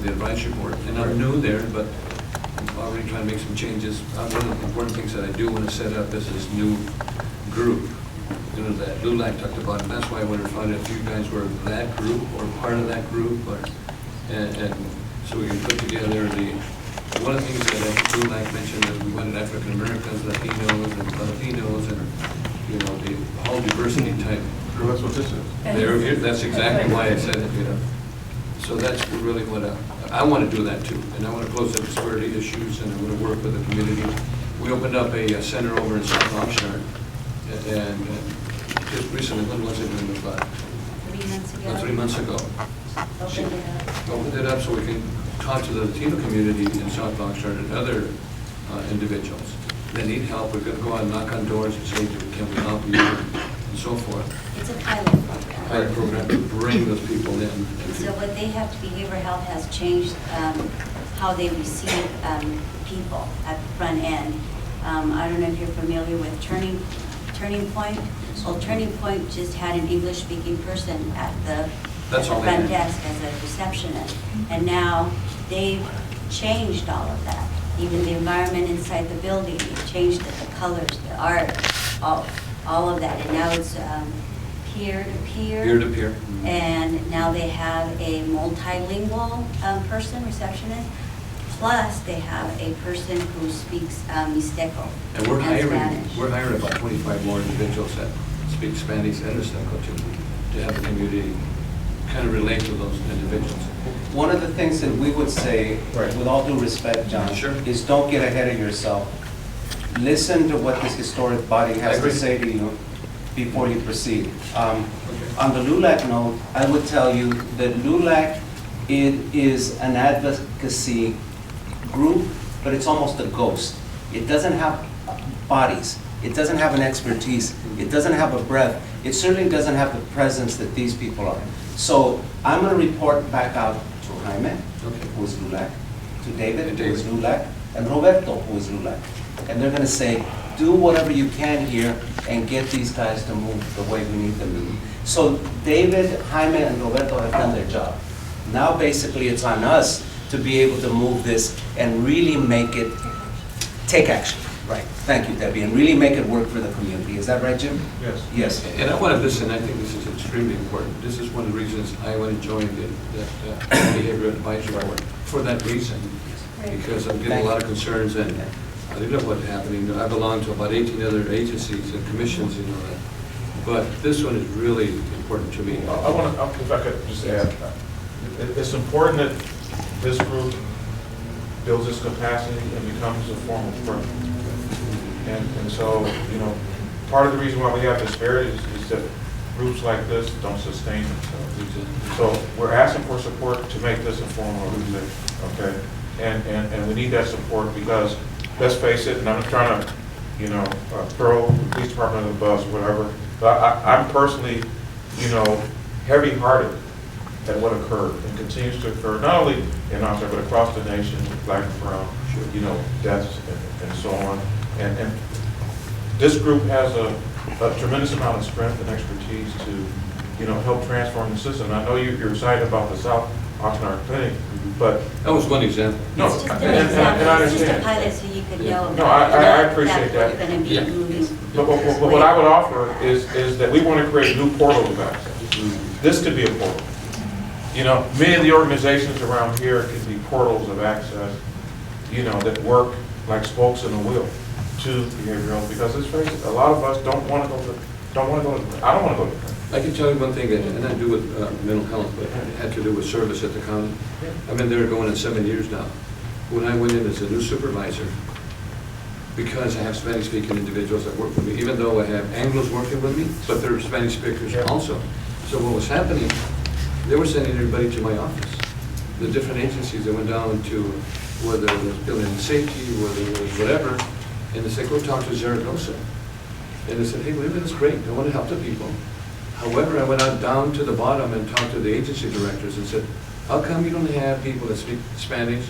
Speaker 5: advisory board. And I'm new there, but I'm already trying to make some changes. One of the important things that I do want to set up is this new group, that LULAC talked about. And that's why I wanted to find out if you guys were that group or part of that group, and so we can put together one of the things that LULAC mentioned is we wanted African Americans, Latinos, and Filipinos, and the whole diversity type.
Speaker 9: well, that's what this is.
Speaker 5: That's exactly why I said it. So that's really what I want to do that too, and I want to close the disparity issues, and I want to work with the community. We opened up a center over in South Oxnard, and just recently, when was it?
Speaker 12: 3 months ago.
Speaker 5: 3 months ago.
Speaker 12: Opened it up.
Speaker 5: Opened it up so we can talk to the Latino community in South Oxnard and other individuals that need help. We're going to go out and knock on doors and say, can we help you, and so forth.
Speaker 12: It's a pilot program.
Speaker 5: Pilot program to bring those people in.
Speaker 12: And so what they have to, behavioral health has changed how they receive people at the front end. I don't know if you're familiar with Turning Point. Well, Turning Point just had an English-speaking person at the front desk as a receptionist. And now they've changed all of that. Even the environment inside the building, they've changed it, the colors, the art, all of that. And now it's peer-to-peer.
Speaker 5: Peer-to-peer.
Speaker 12: And now they have a multilingual person, receptionist. Plus, they have a person who speaks Mixteco
Speaker 5: And we're
Speaker 12: Spanish.
Speaker 5: hiring about 25 more individuals that speak Spanish and Mixteco to have the community kind of relate to those individuals.
Speaker 2: One of the things that we would say, with all due respect, John,
Speaker 5: Sure.
Speaker 2: is don't get ahead of yourself. Listen to what this historic body has to say to you before you proceed. on the LULAC note, I would tell you that LULAC is an advocacy group, but it's almost a ghost. It doesn't have bodies. It doesn't have an expertise. It doesn't have a breadth. It certainly doesn't have the presence that these people are. So I'm going to report back out to Jaime, who is LULAC, to David, who is LULAC, and Roberto, who is LULAC. And they're going to say, do whatever you can here and get these guys to move the way we need them to move. So David, Jaime, and Roberto have done their job. Now basically it's on us to be able to move this and really make it, take action. Right. Thank you, Debbie, and really make it work for the community. Is that right, Jim?
Speaker 9: Yes.
Speaker 2: Yes.
Speaker 5: And I want to listen, I think this is extremely important. This is one of the reasons I want to join the Behavioral Advisory Board, for that reason. Because I'm getting a lot of concerns, and I don't know what's happening. I belong to about 18 other agencies and commissions, you know that. But this one is really important to me.
Speaker 9: I want to, if I could just add, it's important that this group builds its capacity and becomes a formal firm. And so, you know, part of the reason why we have disparities is that groups like this don't sustain themselves. So we're asking for support to make this a formal organization, okay? And we need that support because, let's face it, and I'm not trying to, you know, throw the police department under the bus, whatever, but I'm personally, you know, heavy-hearted at what occurred and continues to occur, not only in Oxnard, but across the nation, with black and brown, you know, deaths and so on. And this group has a tremendous amount of strength and expertise to, you know, help transform the system. I know you're excited about the South Oxnard Clinic, but...
Speaker 5: That was one example.
Speaker 9: No,
Speaker 12: It's just
Speaker 9: and
Speaker 12: an example.
Speaker 9: I
Speaker 12: It's just a
Speaker 9: understand.
Speaker 12: pilot so you could know.
Speaker 9: No, I appreciate that.
Speaker 12: We're going to be moving.
Speaker 9: But what I would offer is that we want to create new portals of access. This could be a portal. You know, many of the organizations around here can be portals of access, you know, that work like spokes in a wheel to behavioral, because let's face it, a lot of us don't want to go to, I don't want to go to.
Speaker 5: I can tell you one thing, and it had to do with mental health, but it had to do with service at the county. I've been there going on 7 years now. When I went in as a new supervisor, because I have Spanish-speaking individuals that work with me, even though I have Anglos working with me, but they're Spanish speakers also. So what was happening, they were sending everybody to my office. The different agencies, they went down to whether it was building and safety, whether it was whatever, and they said, go talk to Zaragoza. And they said, hey, wait a minute, that's great, I want to help the people. However, I went out down to the bottom and talked to the agency directors and said, how come you don't have people that speak Spanish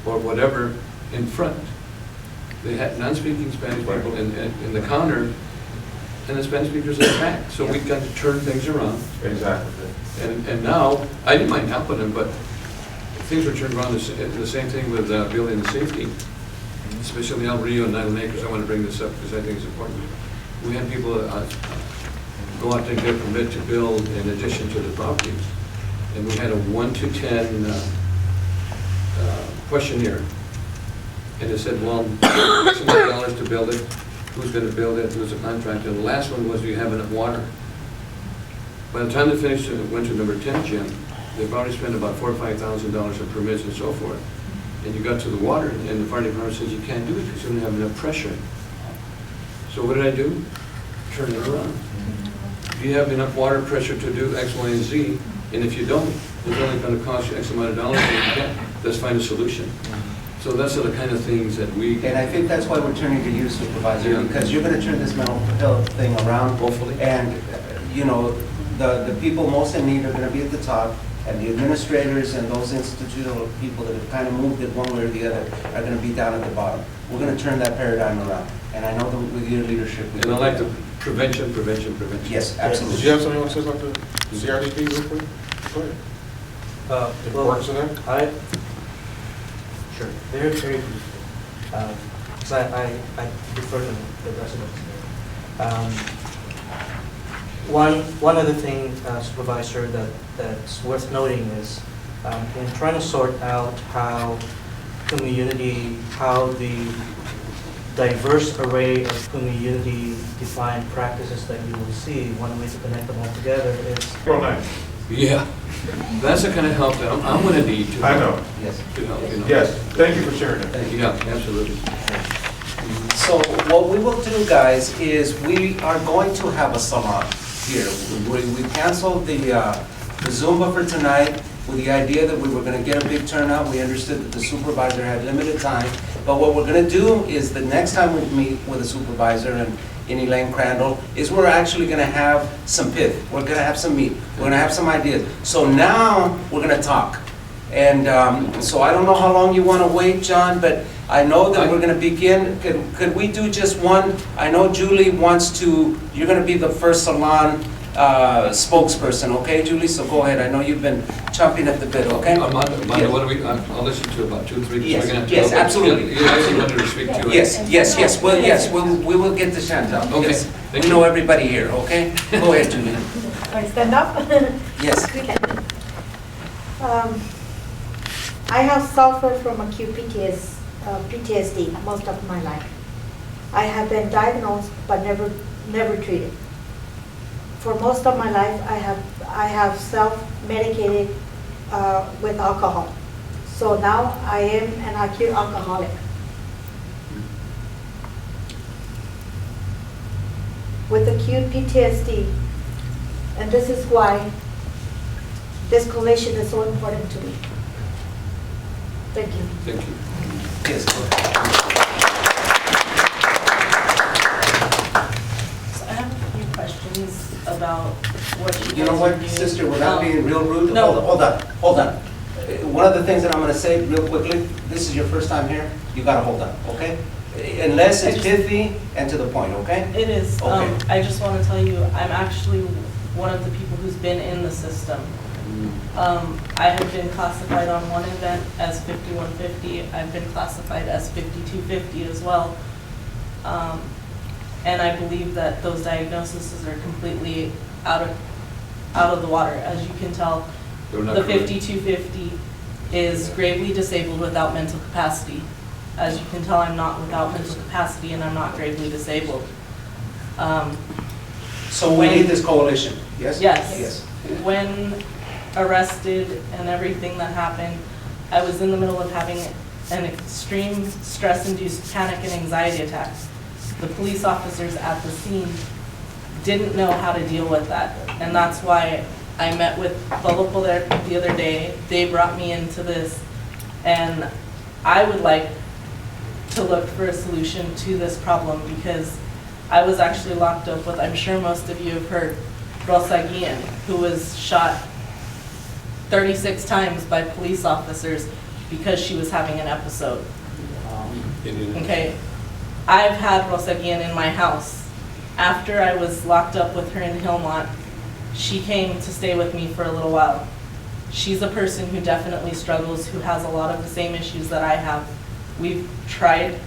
Speaker 5: or whatever in front? They had non-speaking Spanish people in the counter, and the Spanish speakers in the back. So we've got to turn things around.
Speaker 9: Exactly.
Speaker 5: And now, I didn't mind helping them, but things were turned around. The same thing with building and safety, especially El Rio and 9 Acres. I want to bring this up because I think it's important. We had people go out and get a permit to build in addition to the properties. And we had a 1 to 10 questionnaire. And it said, well, $6 million to build it. Who's going to build it? Who's the contractor? And the last one was, do you have enough water? By the time they finished and went to number 10, Jim, they've already spent about $4,000 or $5,000 in permits and so forth. And you got to the water, and the fire department says you can't do it because you don't have enough pressure. So what did I do? Turn it around. Do you have enough water pressure to do X, Y, and Z? And if you don't, it's only going to cost you X amount of dollars. And you can't. Let's find a solution. So that's the kind of things that we...
Speaker 2: And I think that's why we're turning to you, Supervisor, because you're going to turn this mental health thing around.
Speaker 5: Hopefully.
Speaker 2: And, you know, the people most in need are going to be at the top, and the administrators and those institutional people that have kind of moved it one way or the other are going to be down at the bottom. We're going to turn that paradigm around. And I know that with your leadership...
Speaker 5: And I like the prevention.
Speaker 2: Yes, absolutely.
Speaker 9: Did you have something you want to say about the CRDP real quick? Go ahead. The importance of that?
Speaker 11: Sure, very briefly, because I defer to the residents. One other thing, Supervisor, that's worth noting is in trying to sort out how the diverse array of community-defined practices that you will see, one way to connect them all together is...
Speaker 9: Go nice.
Speaker 5: Yeah. That's the kind of help that I'm going to need to...
Speaker 9: I know.
Speaker 2: Yes.
Speaker 5: To help, you know.
Speaker 9: Yes, thank you for sharing that.
Speaker 5: Yeah, absolutely.
Speaker 2: So what we will do, guys, is we are going to have a salon. here. We canceled the Zumba for tonight with the idea that we were gonna get a big turnout. We understood that the supervisor had limited time. But what we're gonna do is the next time we meet with a supervisor and in Elaine Crandall, is we're actually gonna have some pith. We're gonna have some meat. We're gonna have some ideas. So now, we're gonna talk. And so I don't know how long you wanna wait, John, but I know that we're gonna begin. Could we do just one? I know Julie wants to, you're gonna be the first salon spokesperson, okay, Julie? So go ahead. I know you've been chomping at the bit, okay?
Speaker 5: Armando, what do we, I'll listen to about 2 or 3.
Speaker 2: Yes,
Speaker 5: we're gonna have to
Speaker 2: yes,
Speaker 5: go, but
Speaker 2: absolutely.
Speaker 5: You guys wanted to speak to it.
Speaker 2: Yes, well, yes, we will get to Chantal.
Speaker 5: Okay,
Speaker 2: Yes.
Speaker 5: thank
Speaker 2: We
Speaker 5: you.
Speaker 2: know everybody here, okay? Go ahead, Julie.
Speaker 13: I stand up?
Speaker 2: Yes.
Speaker 13: Okay. I have suffered from acute PTSD most of my life. I have been diagnosed but never treated. For most of my life, I have self-medicated with alcohol. So now I am an acute alcoholic. With acute PTSD, and this is why this coalition is so important to me. Thank you.
Speaker 5: Thank you.
Speaker 2: Yes, go ahead.
Speaker 1: So I have a few questions about what you guys
Speaker 2: You know
Speaker 1: are
Speaker 2: what,
Speaker 1: doing.
Speaker 2: sister, without being real rude,
Speaker 1: No.
Speaker 2: hold on. One of the things that I'm gonna say real quickly, this is your first time here, you gotta hold on, okay? Unless it's pithy and to the point, okay?
Speaker 1: It is.
Speaker 2: Okay.
Speaker 1: I just want to tell you, I'm actually one of the people who's been in the system. I have been classified on one event as 5150. I've been classified as 5250 as well. And I believe that those diagnoses are completely out of the water. As you can tell,
Speaker 5: They're not
Speaker 1: the
Speaker 5: correct.
Speaker 1: 5250 is gravely disabled without mental capacity. As you can tell, I'm not without mental capacity and I'm not gravely disabled.
Speaker 2: So we need this coalition, yes?
Speaker 1: Yes. When arrested and everything that happened, I was in the middle of having an extreme stress-induced panic and anxiety attack. The police officers at the scene didn't know how to deal with that. And that's why I met with Bolo there the other day. They brought me into this. And I would like to look for a solution to this problem because I was actually locked up with, I'm sure most of you have heard, Rosa Guillen, who was shot 36 times by police officers because she was having an episode. Okay, I've had Rosa Guillen in my house. After I was locked up with her in Hillmont, she came to stay with me for a little while. She's a person who definitely struggles, who has a lot of the same issues that I have. We've tried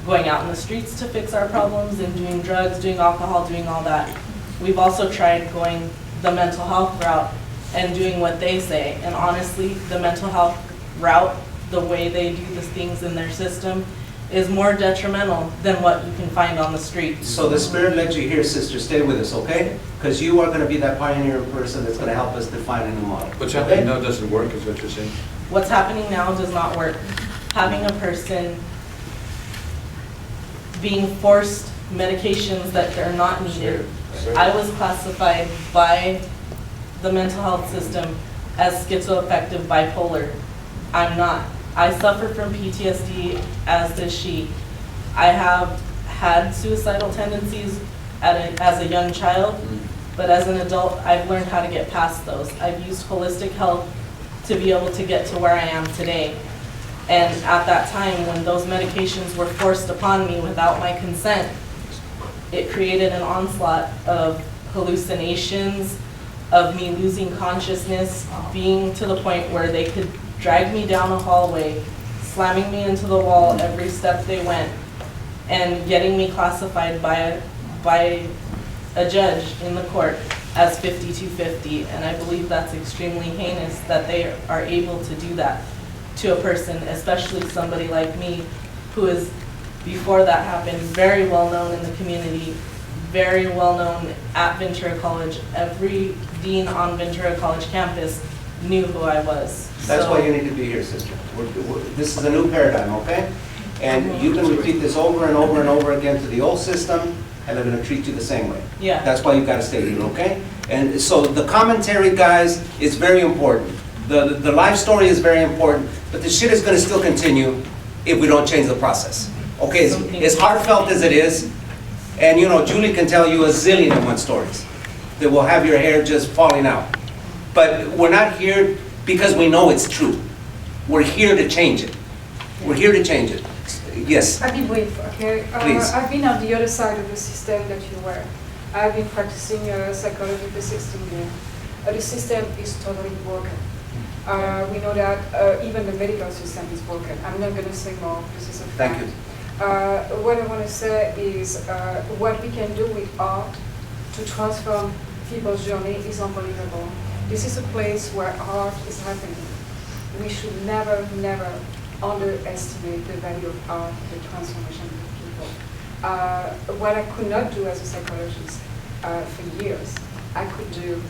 Speaker 1: going out in the streets to fix our problems and doing drugs, doing alcohol, doing all that. We've also tried going the mental health route and doing what they say. And honestly, the mental health route, the way they do the things in their system, is more detrimental than what you can find on the street.
Speaker 2: So the Spirit led you here, sister, stay with us, okay? Because you are gonna be that pioneer person that's gonna help us define a new model.
Speaker 5: What's
Speaker 2: okay?
Speaker 5: happening now doesn't work, is what you're saying?
Speaker 1: What's happening now does not work. Having a person being forced medications that are not needed. I was classified by the mental health system as schizoaffective bipolar. I'm not. I suffer from PTSD, as does she. I have had suicidal tendencies as a young child, but as an adult, I've learned how to get past those. I've used holistic health to be able to get to where I am today. And at that time, when those medications were forced upon me without my consent, it created an onslaught of hallucinations, of me losing consciousness, being to the point where they could drag me down a hallway, slamming me into the wall every step they went, and getting me classified by a judge in the court as 5250. And I believe that's extremely heinous that they are able to do that to a person, especially somebody like me, who is, before that happened, very well known in the community, very well known at Ventura College. Every dean on Ventura College campus knew who I was.
Speaker 2: That's why you need to be here, sister. This is a new paradigm, okay? And you can repeat this over and over and over again to the old system, and they're gonna treat you the same way.
Speaker 1: Yeah.
Speaker 2: That's why you gotta stay here, okay? And so the commentary, guys, is very important. The life story is very important, but the shit is gonna still continue if we don't change the process. Okay, as heartfelt as it is, and you know, Julie can tell you a zillion and one stories that will have your hair just falling out. But we're not here because we know it's true. We're here to change it. We're here to change it. Yes?
Speaker 14: I'll be brief, okay?
Speaker 2: Please.
Speaker 14: I've been on the other side of the system that you were. I've been practicing psychology for 16 years. The system is totally broken. We know that even the medical system is broken. I'm not going to say more, this is a fact.
Speaker 2: Thank you.
Speaker 14: What I want to say is what we can do with art to transform people's journey is unbelievable. This is a place where art is happening. We should never, never underestimate the value of art, the transformation of people. What I could not do as a psychologist for years, I could do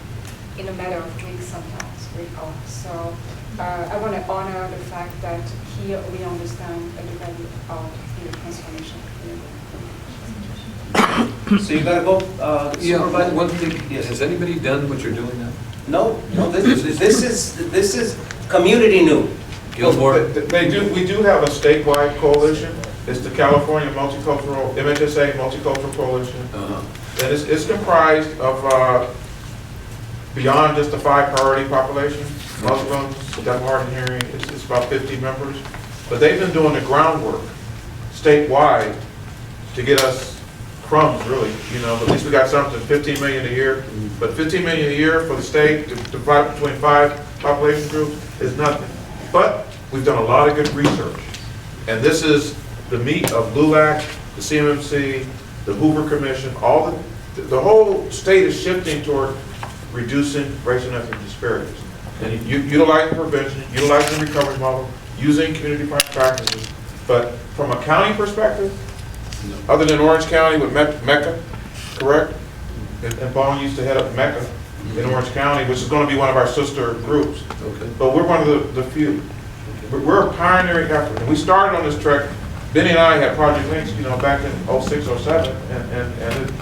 Speaker 14: in a matter of weeks sometimes with art. So I want to honor the fact that here we understand the value of art in the transformation.
Speaker 2: So you gotta go,
Speaker 5: Yeah,
Speaker 2: Supervisor?
Speaker 5: one thing,
Speaker 2: Yes.
Speaker 5: has anybody done what you're doing now?
Speaker 2: No, this is community new.
Speaker 5: Gilmore?
Speaker 9: We do have a statewide coalition. It's the California Multicultural, MHSA Multicultural Coalition. And it's comprised of, beyond just the 5 priority population, Muslims, deaf, hard of hearing, it's about 50 members. But they've been doing the groundwork statewide to get us crumbs, really, you know, but at least we got something, 15 million a year. But 15 million a year for the state to divide between 5 population groups is nothing. But we've done a lot of good research. And this is the meat of LULAC, the CMMC, the Hoover Commission, the whole state is shifting toward reducing racial and ethnic disparities. And utilizing prevention, utilizing the recovery model, using community practices. But from a county perspective, other than Orange County with Mecca, correct? And Bone used to head up Mecca in Orange County, which is going to be one of our sister groups.
Speaker 5: Okay.
Speaker 9: But we're one of the few. We're a pioneering effort. And we started on this trek. Benny and I had Project Links, you know, back in 06, 07, and it,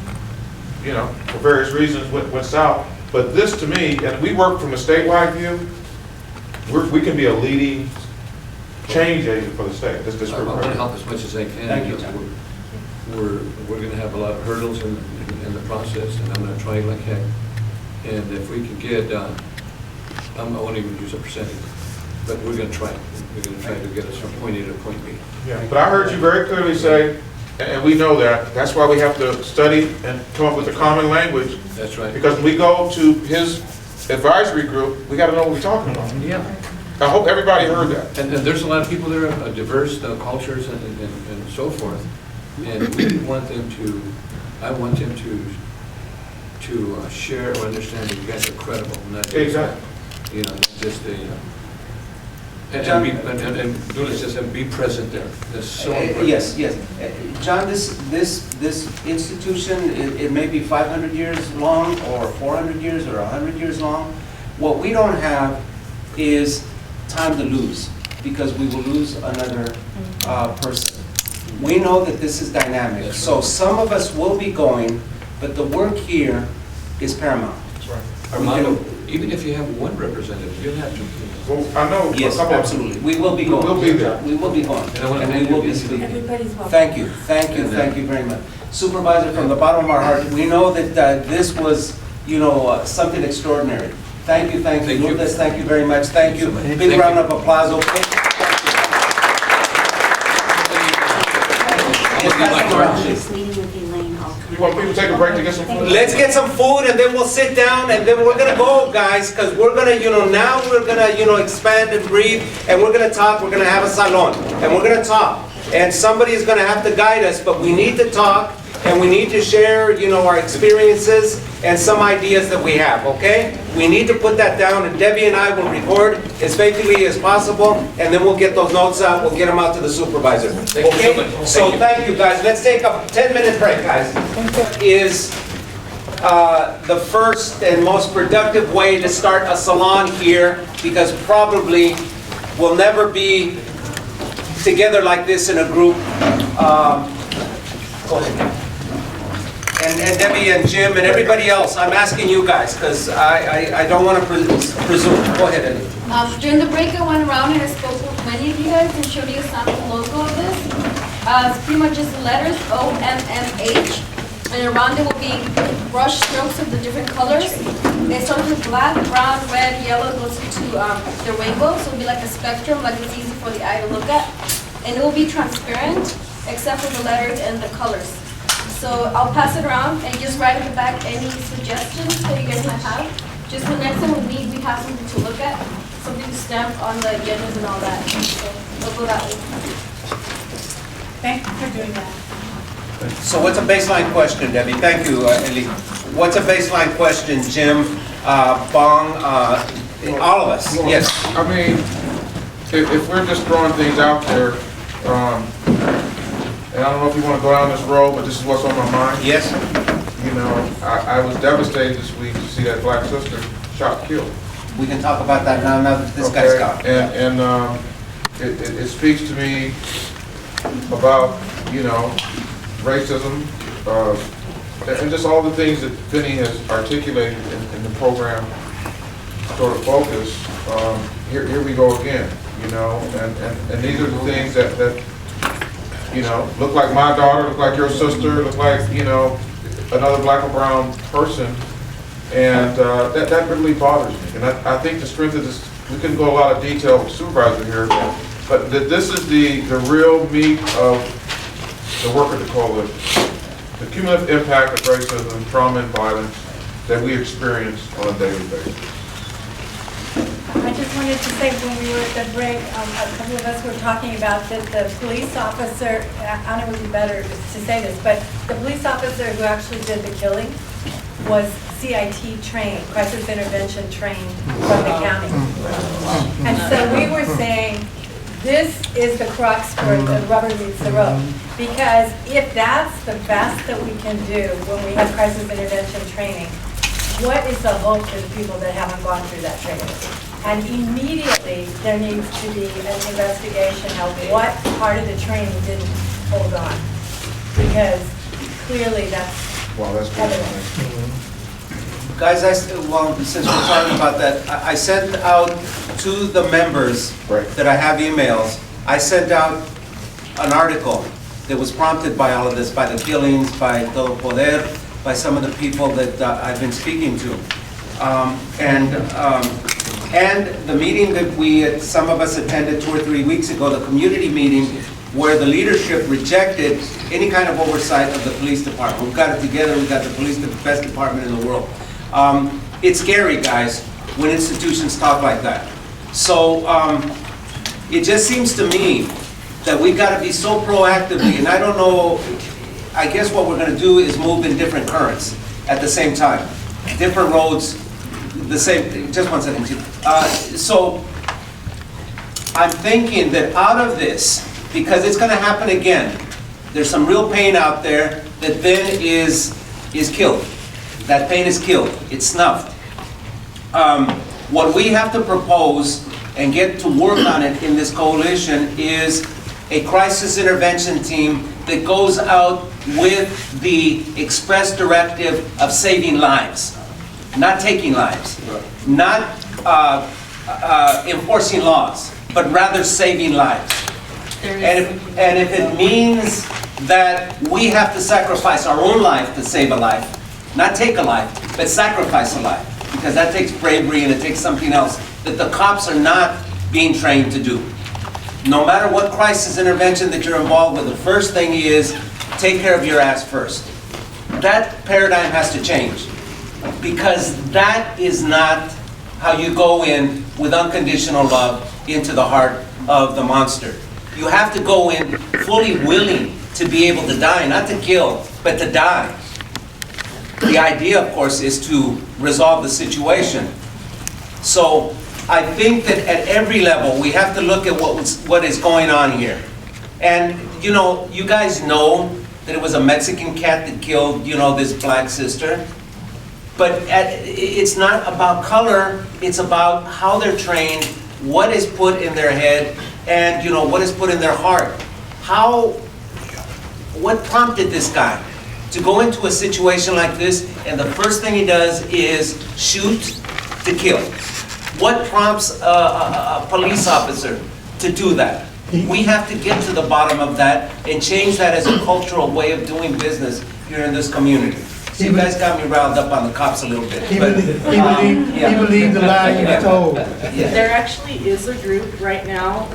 Speaker 9: you know, for various reasons went south. But this to me, and we work from a statewide view, we can be a leading change agent for the state. This
Speaker 5: I want to help as much as I can.
Speaker 2: Thank you, John.
Speaker 5: We're going to have a lot of hurdles in the process, and I'm going to try like heck. And if we can get, I won't even use a percentage, but we're going to try. We're going to try to get us from point A to point B.
Speaker 9: Yeah, but I heard you very clearly say, and we know that, that's why we have to study and come up with a common language.
Speaker 5: That's right.
Speaker 9: Because when we go to his advisory group, we got to know what we're talking about.
Speaker 5: Yeah.
Speaker 9: I hope everybody heard that.
Speaker 5: And there's a lot of people there, diverse cultures and so forth. And we want them to, I want them to share or understand that you guys are credible, not just,
Speaker 9: Exactly.
Speaker 5: you know, just and do this, just be present there. That's so important.
Speaker 2: Yes. John, this institution, it may be 500 years long, or 400 years, or 100 years long. What we don't have is time to lose, because we will lose another person. We know that this is dynamic, so some of us will be going, but the work here is paramount.
Speaker 9: That's right.
Speaker 5: Armando, even if you have one representative, you have to.
Speaker 9: Well, I know.
Speaker 2: Yes, absolutely. We will be going.
Speaker 9: We'll be there.
Speaker 2: We will be going. And we will be speaking.
Speaker 4: Everybody's welcome.
Speaker 2: Thank you very much. Supervisor, from the bottom of our heart, we know that this was, you know, something extraordinary. Thank you. Lourdes, thank you very much. Thank you. Big round of applause, okay?
Speaker 12: This meeting with Elaine,
Speaker 9: You want people to take a break to get some food?
Speaker 2: Let's get some food and then we'll sit down and then we're gonna go, guys, because we're gonna, you know, now we're gonna, you know, expand and breathe and we're gonna talk, we're gonna have a salon and we're gonna talk. And somebody is gonna have to guide us, but we need to talk and we need to share, you know, our experiences and some ideas that we have, okay? We need to put that down and Debbie and I will record as faithfully as possible and then we'll get those notes out, we'll get them out to the supervisor. Okay? So thank you guys. Let's take a 10-minute break, guys. Is the first and most productive way to start a salon here because probably we'll never be together like this in a group. Go ahead. And Debbie and Jim and everybody else, I'm asking you guys, because I don't want to presume. Go ahead, Eddie.
Speaker 15: During the break, I went around and I spoke with many of you guys and showed you a sample logo of this. It's pretty much just the letters O, M, M, H. And around it will be brush strokes of the different colors. It starts with black, brown, red, yellow, goes into the rainbow. So it'll be like a spectrum, like it's easy for the eye to look at. And it will be transparent, except for the letters and the colors. So I'll pass it around and just write in the back any suggestions that you guys might have. Just the next time we meet, we have something to look at, something to stamp on the agendas and all that. So we'll go that way.
Speaker 4: Thank you for doing that.
Speaker 2: So what's a baseline question, Debbie? Thank you, Eli. What's a baseline question, Jim, Bong, all of us? Yes.
Speaker 9: I mean, if we're just throwing things out there, and I don't know if you want to go down this road, but this is what's on my mind.
Speaker 2: Yes.
Speaker 9: You know, I was devastated this week to see that black sister shot, killed.
Speaker 2: We can talk about that now that this guy's gone.
Speaker 9: And it speaks to me about, you know, racism, and just all the things that Vinny has articulated in the program sort of focus. Here we go again, you know, and these are the things that you know, look like my daughter, look like your sister, look like, you know, another black or brown person, and that really bothers me. And I think the strength of this, we can go a lot of detail with supervisor here, but this is the real meat of the work of the coalition. The cumulative impact of racism, trauma, and violence that we experience on a daily basis.
Speaker 4: I just wanted to say, when we were at the break, a couple of us were talking about that the police officer, I don't know, it would be better to say this, but the police officer who actually did the killing was CIT trained, crisis intervention trained from the county. And so we were saying, this is the crux where the rubber meets the road. Because if that's the best that we can do when we have crisis intervention training, what is the hope for the people that haven't gone through that training? And immediately, there needs to be an investigation of what part of the training didn't hold on. Because clearly that's evident.
Speaker 2: Guys, well, since we're talking about that, I sent out to the members that I have emails, I sent out an article that was prompted by all of this, by the killings, by Todo Poder, by some of the people that I've been speaking to. And the meeting that some of us attended 2 or 3 weeks ago, the community meeting, where the leadership rejected any kind of oversight of the police department. We've got it together, we've got the best department in the world. It's scary, guys, when institutions talk like that. So it just seems to me that we've got to be so proactively, and I don't know, I guess what we're going to do is move in different currents at the same time. Different roads, the same, just 1 second, so I'm thinking that out of this, because it's going to happen again, there's some real pain out there that then is killed. That pain is killed, it's snuffed. What we have to propose and get to work on it in this coalition is a crisis intervention team that goes out with the express directive of saving lives, not taking lives, not enforcing laws, but rather saving lives. And if it means that we have to sacrifice our own life to save a life, not take a life, but sacrifice a life, because that takes bravery and it takes something else that the cops are not being trained to do. No matter what crisis intervention that you're involved with, the first thing is take care of your ass first. That paradigm has to change, because that is not how you go in with unconditional love into the heart of the monster. You have to go in fully willing to be able to die, not to kill, but to die. The idea, of course, is to resolve the situation. So I think that at every level, we have to look at what is going on here. And, you know, you guys know that it was a Mexican cat that killed, you know, this black sister. But it's not about color, it's about how they're trained, what is put in their head, and, you know, what is put in their heart. What prompted this guy? to go into a situation like this, and the first thing he does is shoot to kill? What prompts a police officer to do that? We have to get to the bottom of that and change that as a cultural way of doing business here in this community. So you guys got me riled up on the cops a little bit.
Speaker 6: He believed the lie he was told.
Speaker 1: There actually is a group right now,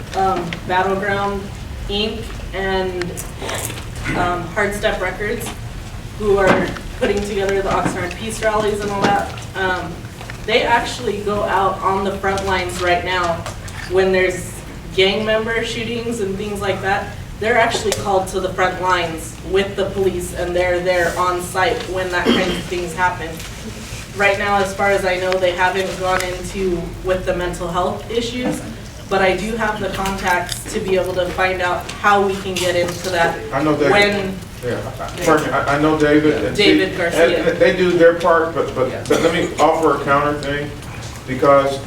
Speaker 1: Battleground Inc. and Hard Step Records, who are putting together the Oxnard peace rallies and all that. They actually go out on the front lines right now when there's gang member shootings and things like that. They're actually called to the front lines with the police, and they're there on site when that kind of things happen. Right now, as far as I know, they haven't gone into with the mental health issues, but I do have the contacts to be able to find out how we can get into that.
Speaker 9: I know David. I know David. And
Speaker 1: David Garcia.
Speaker 9: And they do their part, but let me offer a counter thing, because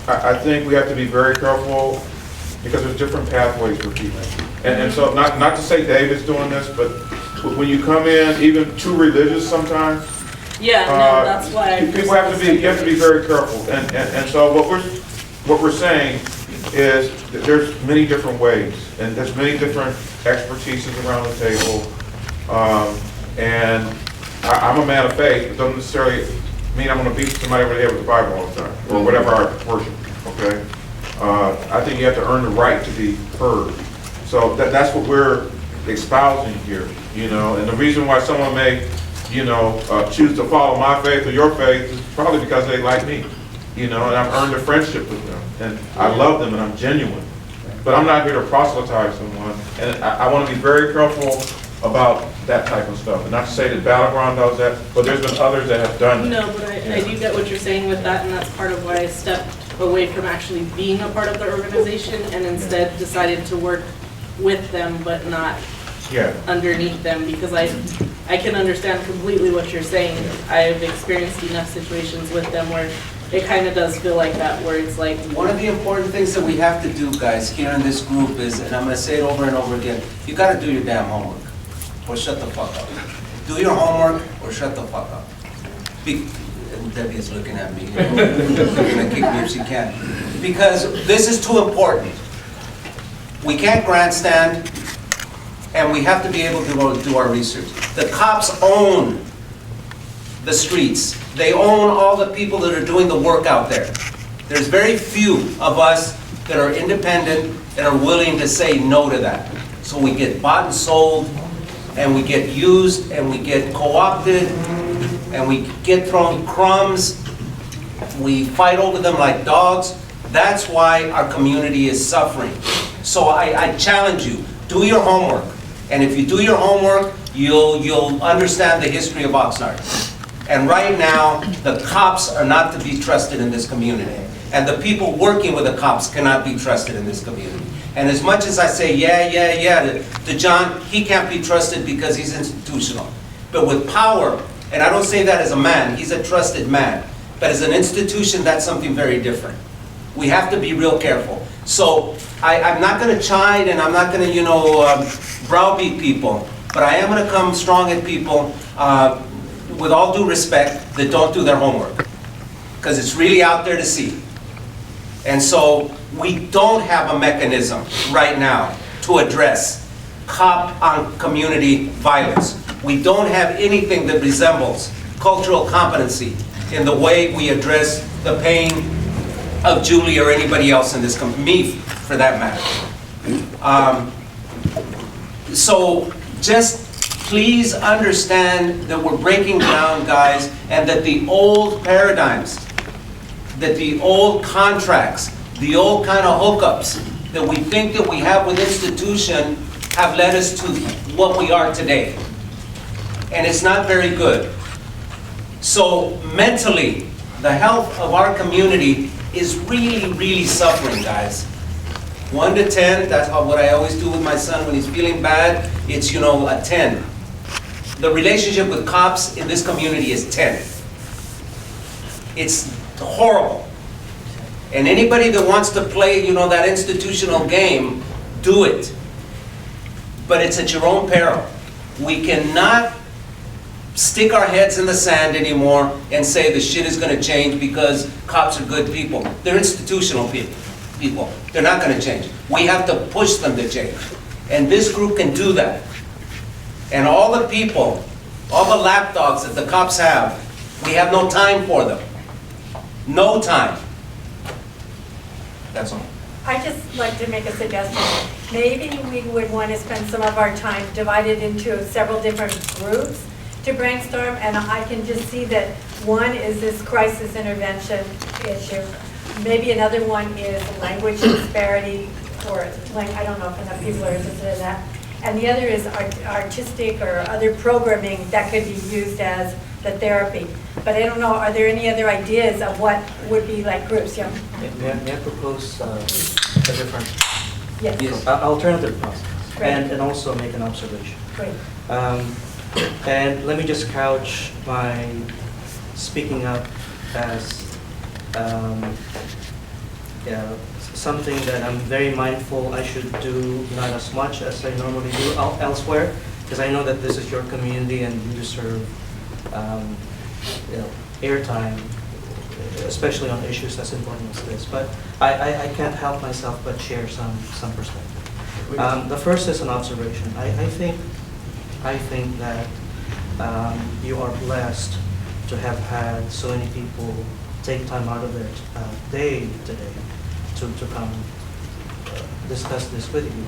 Speaker 9: I think we have to be very careful, because there's different pathways for people. And so, not to say David's doing this, but when you come in, even too religious sometimes.
Speaker 1: Yeah, no, that's why.
Speaker 9: You have to be very careful. And so what we're saying is that there's many different ways, and there's many different expertises around the table. And I'm a man of faith, but doesn't necessarily mean I'm going to beat somebody over the head with the Bible all the time, or whatever I worship, okay? I think you have to earn the right to be heard. So that's what we're espousing here, you know. And the reason why someone may, you know, choose to follow my faith or your faith is probably because they like me, you know, and I've earned a friendship with them. And I love them, and I'm genuine. But I'm not here to proselytize someone. And I want to be very careful about that type of stuff. And not to say that Battleground does that, but there's been others that have done it.
Speaker 1: No, but I do get what you're saying with that, and that's part of why I stepped away from actually being a part of the organization and instead decided to work with them but not underneath them, because I can understand completely what you're saying. I've experienced enough situations with them where it kind of does feel like that, where it's like...
Speaker 2: One of the important things that we have to do, guys, here in this group is, and I'm going to say it over and over again, you got to do your damn homework, or shut the fuck up. Do your homework, or shut the fuck up. Debbie is looking at me. She's going to kick me if she can. Because this is too important. We can't grandstand, and we have to be able to do our research. The cops own the streets. They own all the people that are doing the work out there. There's very few of us that are independent and are willing to say no to that. So we get bought and sold, and we get used, and we get co-opted, and we get thrown crumbs. We fight over them like dogs. That's why our community is suffering. So I challenge you, do your homework. And if you do your homework, you'll understand the history of Oxnard. And right now, the cops are not to be trusted in this community. And the people working with the cops cannot be trusted in this community. And as much as I say, yeah, to John, he can't be trusted because he's institutional. But with power, and I don't say that as a man, he's a trusted man. But as an institution, that's something very different. We have to be real careful. So I'm not going to chide, and I'm not going to, browbeat people. But I am going to come strong at people, with all due respect, that don't do their homework. Because it's really out there to see. And so we don't have a mechanism right now to address cop on community violence. We don't have anything that resembles cultural competency in the way we address the pain of Julie or anybody else in this me for that matter. So just please understand that we're breaking down, guys, and that the old paradigms, that the old contracts, the old kind of hookups that we think that we have with institution have led us to what we are today. And it's not very good. So mentally, the health of our community is really, really suffering, guys. 1 to 10, that's what I always do with my son when he's feeling bad. It's, a 10. The relationship with cops in this community is 10. It's horrible. And anybody that wants to play, that institutional game, do it. But it's at your own peril. We cannot stick our heads in the sand anymore and say the shit is gonna change because cops are good people. They're institutional people. They're not gonna change. We have to push them to change. And this group can do that. And all the people, all the lapdogs that the cops have, we have no time for them. No time. That's all.
Speaker 4: I'd just like to make a suggestion. Maybe we would want to spend some of our time divided into several different groups to brainstorm, and I can just see that one is this crisis intervention issue. Maybe another one is language disparity, or I don't know if enough people are interested in that. And the other is artistic or other programming that could be used as the therapy. But I don't know, are there any other ideas of what would be like groups? Yeah.
Speaker 11: May I propose a different,
Speaker 4: Yes.
Speaker 11: alternative process?
Speaker 4: Great.
Speaker 11: And also make an observation.
Speaker 4: Great.
Speaker 11: And let me just couch my speaking up as something that I'm very mindful I should do not as much as I normally do elsewhere, because I know that this is your community and you deserve airtime, especially on issues as important as this. But I can't help myself but share some perspective. The first is an observation. I think that you are blessed to have had so many people take time out of their day today to come discuss this with you.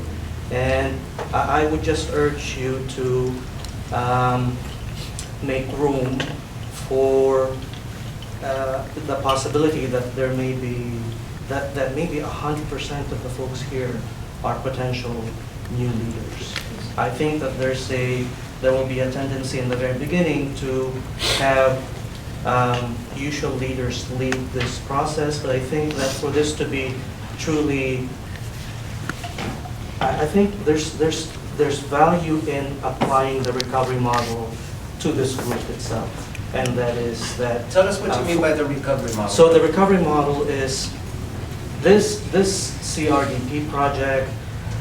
Speaker 11: And I would just urge you to make room for the possibility that there may be, that maybe 100% of the folks here are potential new leaders. I think that there will be a tendency in the very beginning to have usual leaders lead this process, but I think that for this to be truly, I think there's value in applying the recovery model to this group itself, and that is that.
Speaker 2: Tell us what you mean by the recovery model.
Speaker 11: So the recovery model is this CRDP project,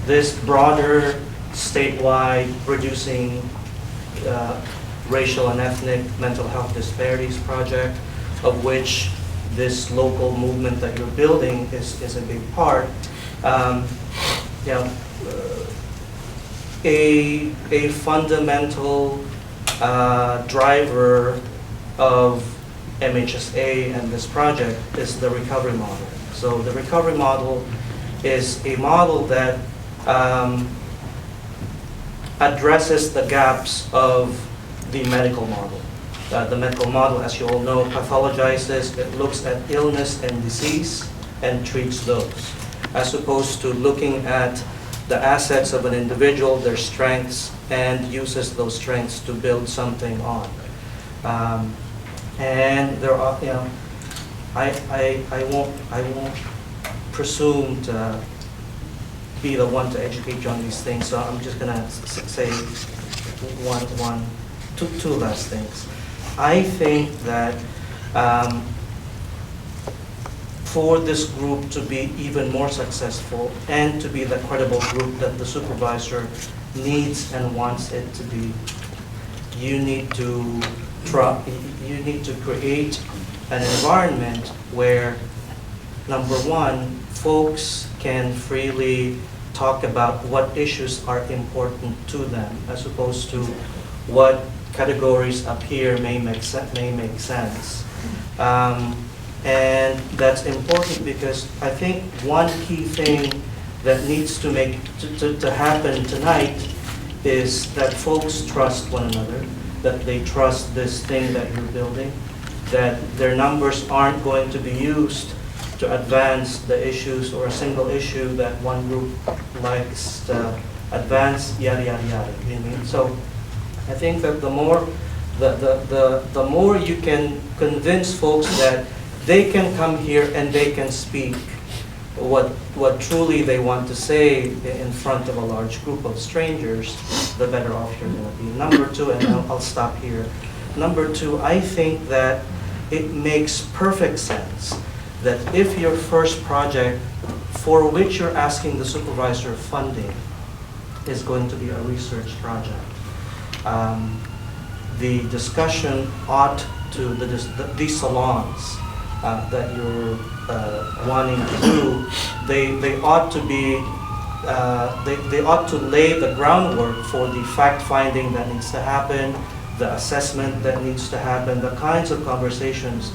Speaker 11: this broader statewide reducing racial and ethnic mental health disparities project, of which this local movement that you're building is a big part. A fundamental driver of MHSA and this project is the recovery model. So the recovery model is a model that addresses the gaps of the medical model. The medical model, as you all know, pathologizes, it looks at illness and disease and treats those, as opposed to looking at the assets of an individual, their strengths, and uses those strengths to build something on. And there are, I won't presume to be the one to educate you on these things, so I'm just gonna say two last things. I think that for this group to be even more successful and to be the credible group that the supervisor needs and wants it to be, you need to create an environment where, number one, folks can freely talk about what issues are important to them, as opposed to what categories up here may make sense. And that's important because I think one key thing that needs to happen tonight is that folks trust one another, that they trust this thing that you're building, that their numbers aren't going to be used to advance the issues or a single issue that one group likes to advance, yada, yada, yada. You know what I mean? So I think that the more you can convince folks that they can come here and they can speak what truly they want to say in front of a large group of strangers, the better off you're going to be. Number two, and I'll stop here. Number two, I think that it makes perfect sense that if your first project for which you're asking the supervisor funding is going to be a research project, the discussion ought to, these salons that you're wanting to do, they ought to be, they ought to lay the groundwork for the fact-finding that needs to happen, the assessment that needs to happen, the kinds of conversations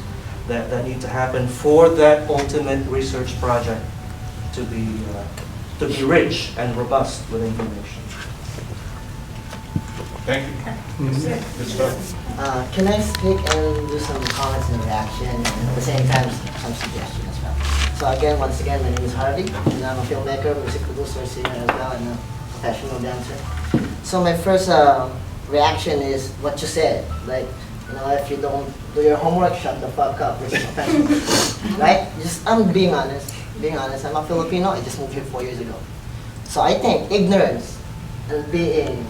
Speaker 11: that need to happen for that ultimate research project to be rich and robust with information.
Speaker 9: Thank you. Good stuff.
Speaker 16: Can I speak and do some comments and reaction, and at the same time some suggestions as well? So again, once again, my name is Harvey, and I'm a filmmaker, music producer, singer as well, and a professional dancer. So my first reaction is what you said, like, you know, if you don't do your homework, shut the fuck up. This is offensive, right? I'm being honest. I'm a Filipino. I just moved here 4 years ago. So I think ignorance and being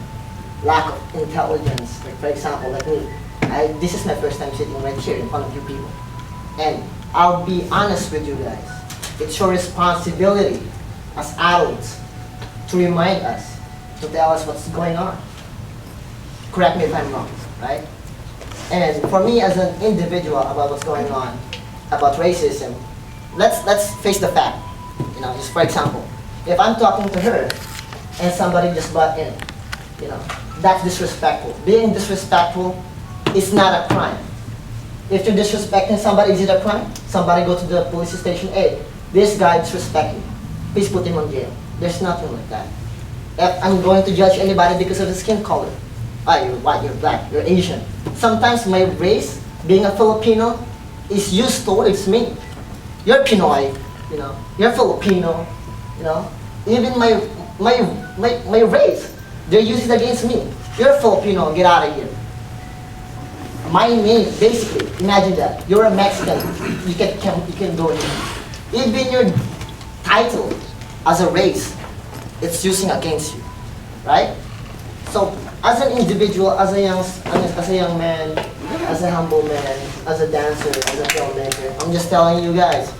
Speaker 16: lack of intelligence, like for example, like me, this is my first time sitting right here in front of you people. And I'll be honest with you guys. It's your responsibility as adults to remind us, to tell us what's going on. Correct me if I'm wrong, right? And for me as an individual about what's going on, about racism, let's face the fact. You know, just for example, if I'm talking to her and somebody just butt in, you know, that's disrespectful. Being disrespectful is not a crime. If you're disrespecting somebody, is it a crime? Somebody go to the police station, hey, this guy disrespected me. Please put him on jail. There's nothing like that. If I'm going to judge anybody because of his skin color, you're white, you're black, you're Asian. Sometimes my race, being a Filipino, is used towards me. You're Pinoy, you know, you're Filipino, you know. Even my race, they use it against me. You're a Filipino, get out of here. My name, basically, imagine that. You're a Mexican, you can go in. Even your title as a race, it's using against you, right? So, as an individual, as a young man, as a humble man, as a dancer, as a filmmaker, I'm just telling you guys,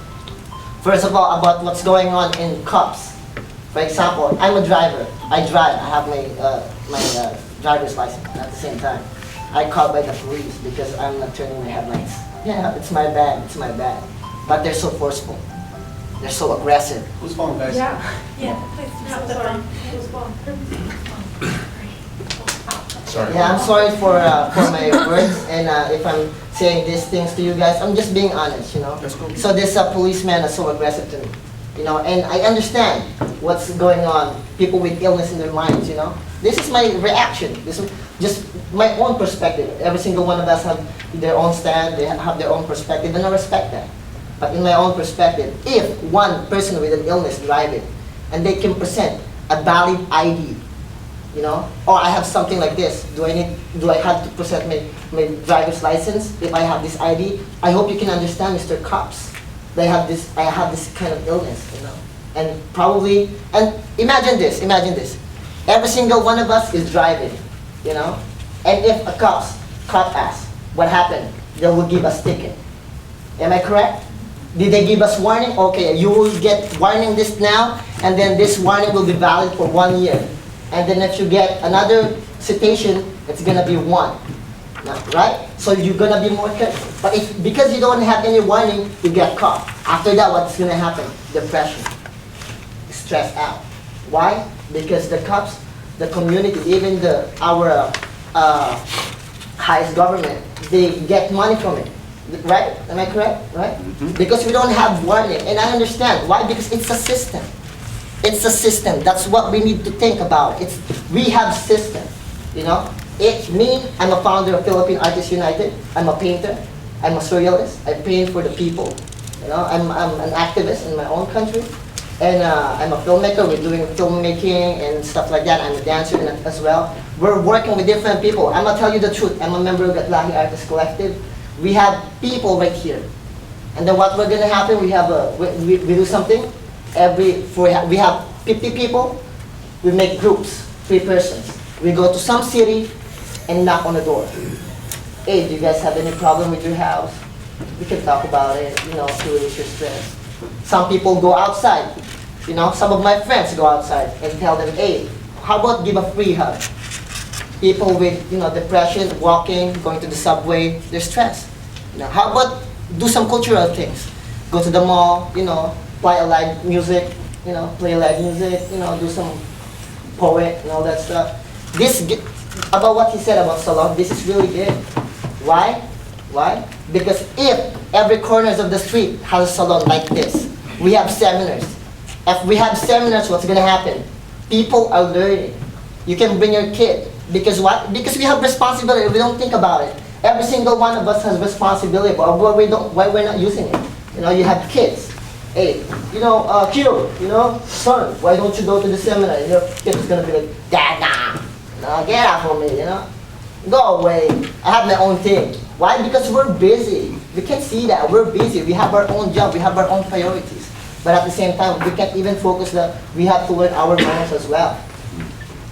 Speaker 16: first of all, about what's going on in cops. For example, I'm a driver. I drive. I have my driver's license. At the same time, I caught by the police because I'm not turning my headlights. Yeah, it's my bad. It's my bad. But they're so forceful. They're so aggressive.
Speaker 2: Who's phone, guys?
Speaker 13: Yeah, please, have the phone. Who's phone?
Speaker 9: Sorry.
Speaker 16: Yeah, I'm sorry for my words, and if I'm saying these things to you guys, I'm just being honest, you know.
Speaker 9: That's cool.
Speaker 16: So this policeman is so aggressive to me, you know, and I understand what's going on. People with illness in their minds, you know. This is my reaction. This is just my own perspective. Every single one of us have their own stand. They have their own perspective, and I respect that. But in my own perspective, if one person with an illness driving, and they can present a valid ID, you know, or I have something like this. Do I have to present my driver's license if I have this ID? I hope you can understand, Mr. Cops. I have this kind of illness, you know, and probably, and imagine this. Every single one of us is driving, you know, and if a cop asks, what happened? They will give us ticket. Am I correct? Did they give us warning? Okay, you will get warning this now, and then this warning will be valid for 1 year. And then if you get another citation, it's gonna be 1, right? So you're gonna be more careful. But because you don't have any warning, you get caught. After that, what's gonna happen? Depression, stress out. Why? Because the cops, the community, even our highest government, they get money from it, right? Am I correct? Right? Mm-hmm. Because we don't have warning, and I understand why. Because it's a system. It's a system. That's what we need to think about. We have system, you know. I'm a founder of Philippine Artists United. I'm a painter. I'm a surrealist. I paint for the people. You know, I'm an activist in my own country, and I'm a filmmaker. We're doing filmmaking and stuff like that. I'm a dancer as well. We're working with different people. I'm gonna tell you the truth. I'm a member of Gatlahi Artist Collective. We have people right here, and then what we're gonna happen? We have we do something. We have 50 people, we make groups, 3 persons. We go to some city and knock on the door. Hey, do you guys have any problem with your house? We can talk about it, you know, to release your stress. Some people go outside, you know, some of my friends go outside and tell them, hey, how about give a free hug? People with, depression, walking, going to the subway, they're stressed. How about do some cultural things? Go to the mall, play a live music, do some poet and all that stuff. About what he said about salon, this is really good. Why? Because if every corners of the street has a salon like this, we have seminars. If we have seminars, what's gonna happen? People are learning. You can bring your kid. Because what? Because we have responsibility. We don't think about it. Every single one of us has responsibility, but why we're not using it? You have kids. Hey, Q, son, why don't you go to the seminar? Your kid is gonna be like, Dad, nah, get out from me, Go away. I have my own thing. Why? Because we're busy. We can see that we're busy. We have our own job. We have our own priorities. But at the same time, we can't even focus that we have to learn our manners as well.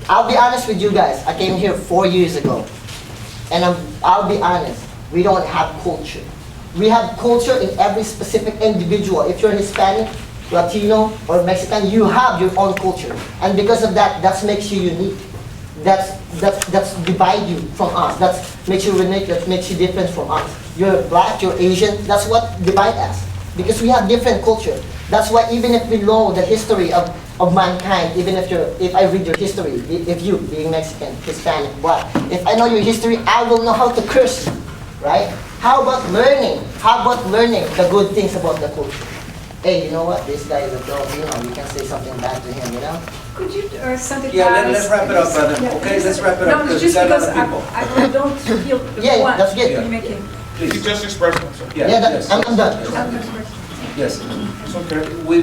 Speaker 16: I'll be honest with you guys. I came here 4 years ago. And I'll be honest, we don't have culture. We have culture in every specific individual. If you're Hispanic, Latino, or Mexican, you have your own culture. And because of that, that makes you unique. That's divide you from us. That makes you unique, that makes you different from us. You're black, you're Asian, that's what divide us. Because we have different culture. That's why even if we know the history of mankind, even if I read your history, if you, being Mexican, Hispanic, black, if I know your history, I will know how to curse you, right? How about learning? How about learning the good things about the culture? Hey, you know what? This guy is a dog, you can say something bad to him,
Speaker 8: Could you synthesize?
Speaker 2: Yeah, let's wrap it up, brother. Okay, let's wrap it up.
Speaker 8: No,
Speaker 2: because
Speaker 8: just
Speaker 2: we got
Speaker 8: because
Speaker 2: other people.
Speaker 8: I don't feel the
Speaker 16: Yeah,
Speaker 8: point
Speaker 16: that's good.
Speaker 8: you're making.
Speaker 9: He just expressed himself.
Speaker 2: Yeah,
Speaker 16: Yeah,
Speaker 2: yes.
Speaker 16: I'm done.
Speaker 2: Yes.
Speaker 9: It's okay.
Speaker 2: We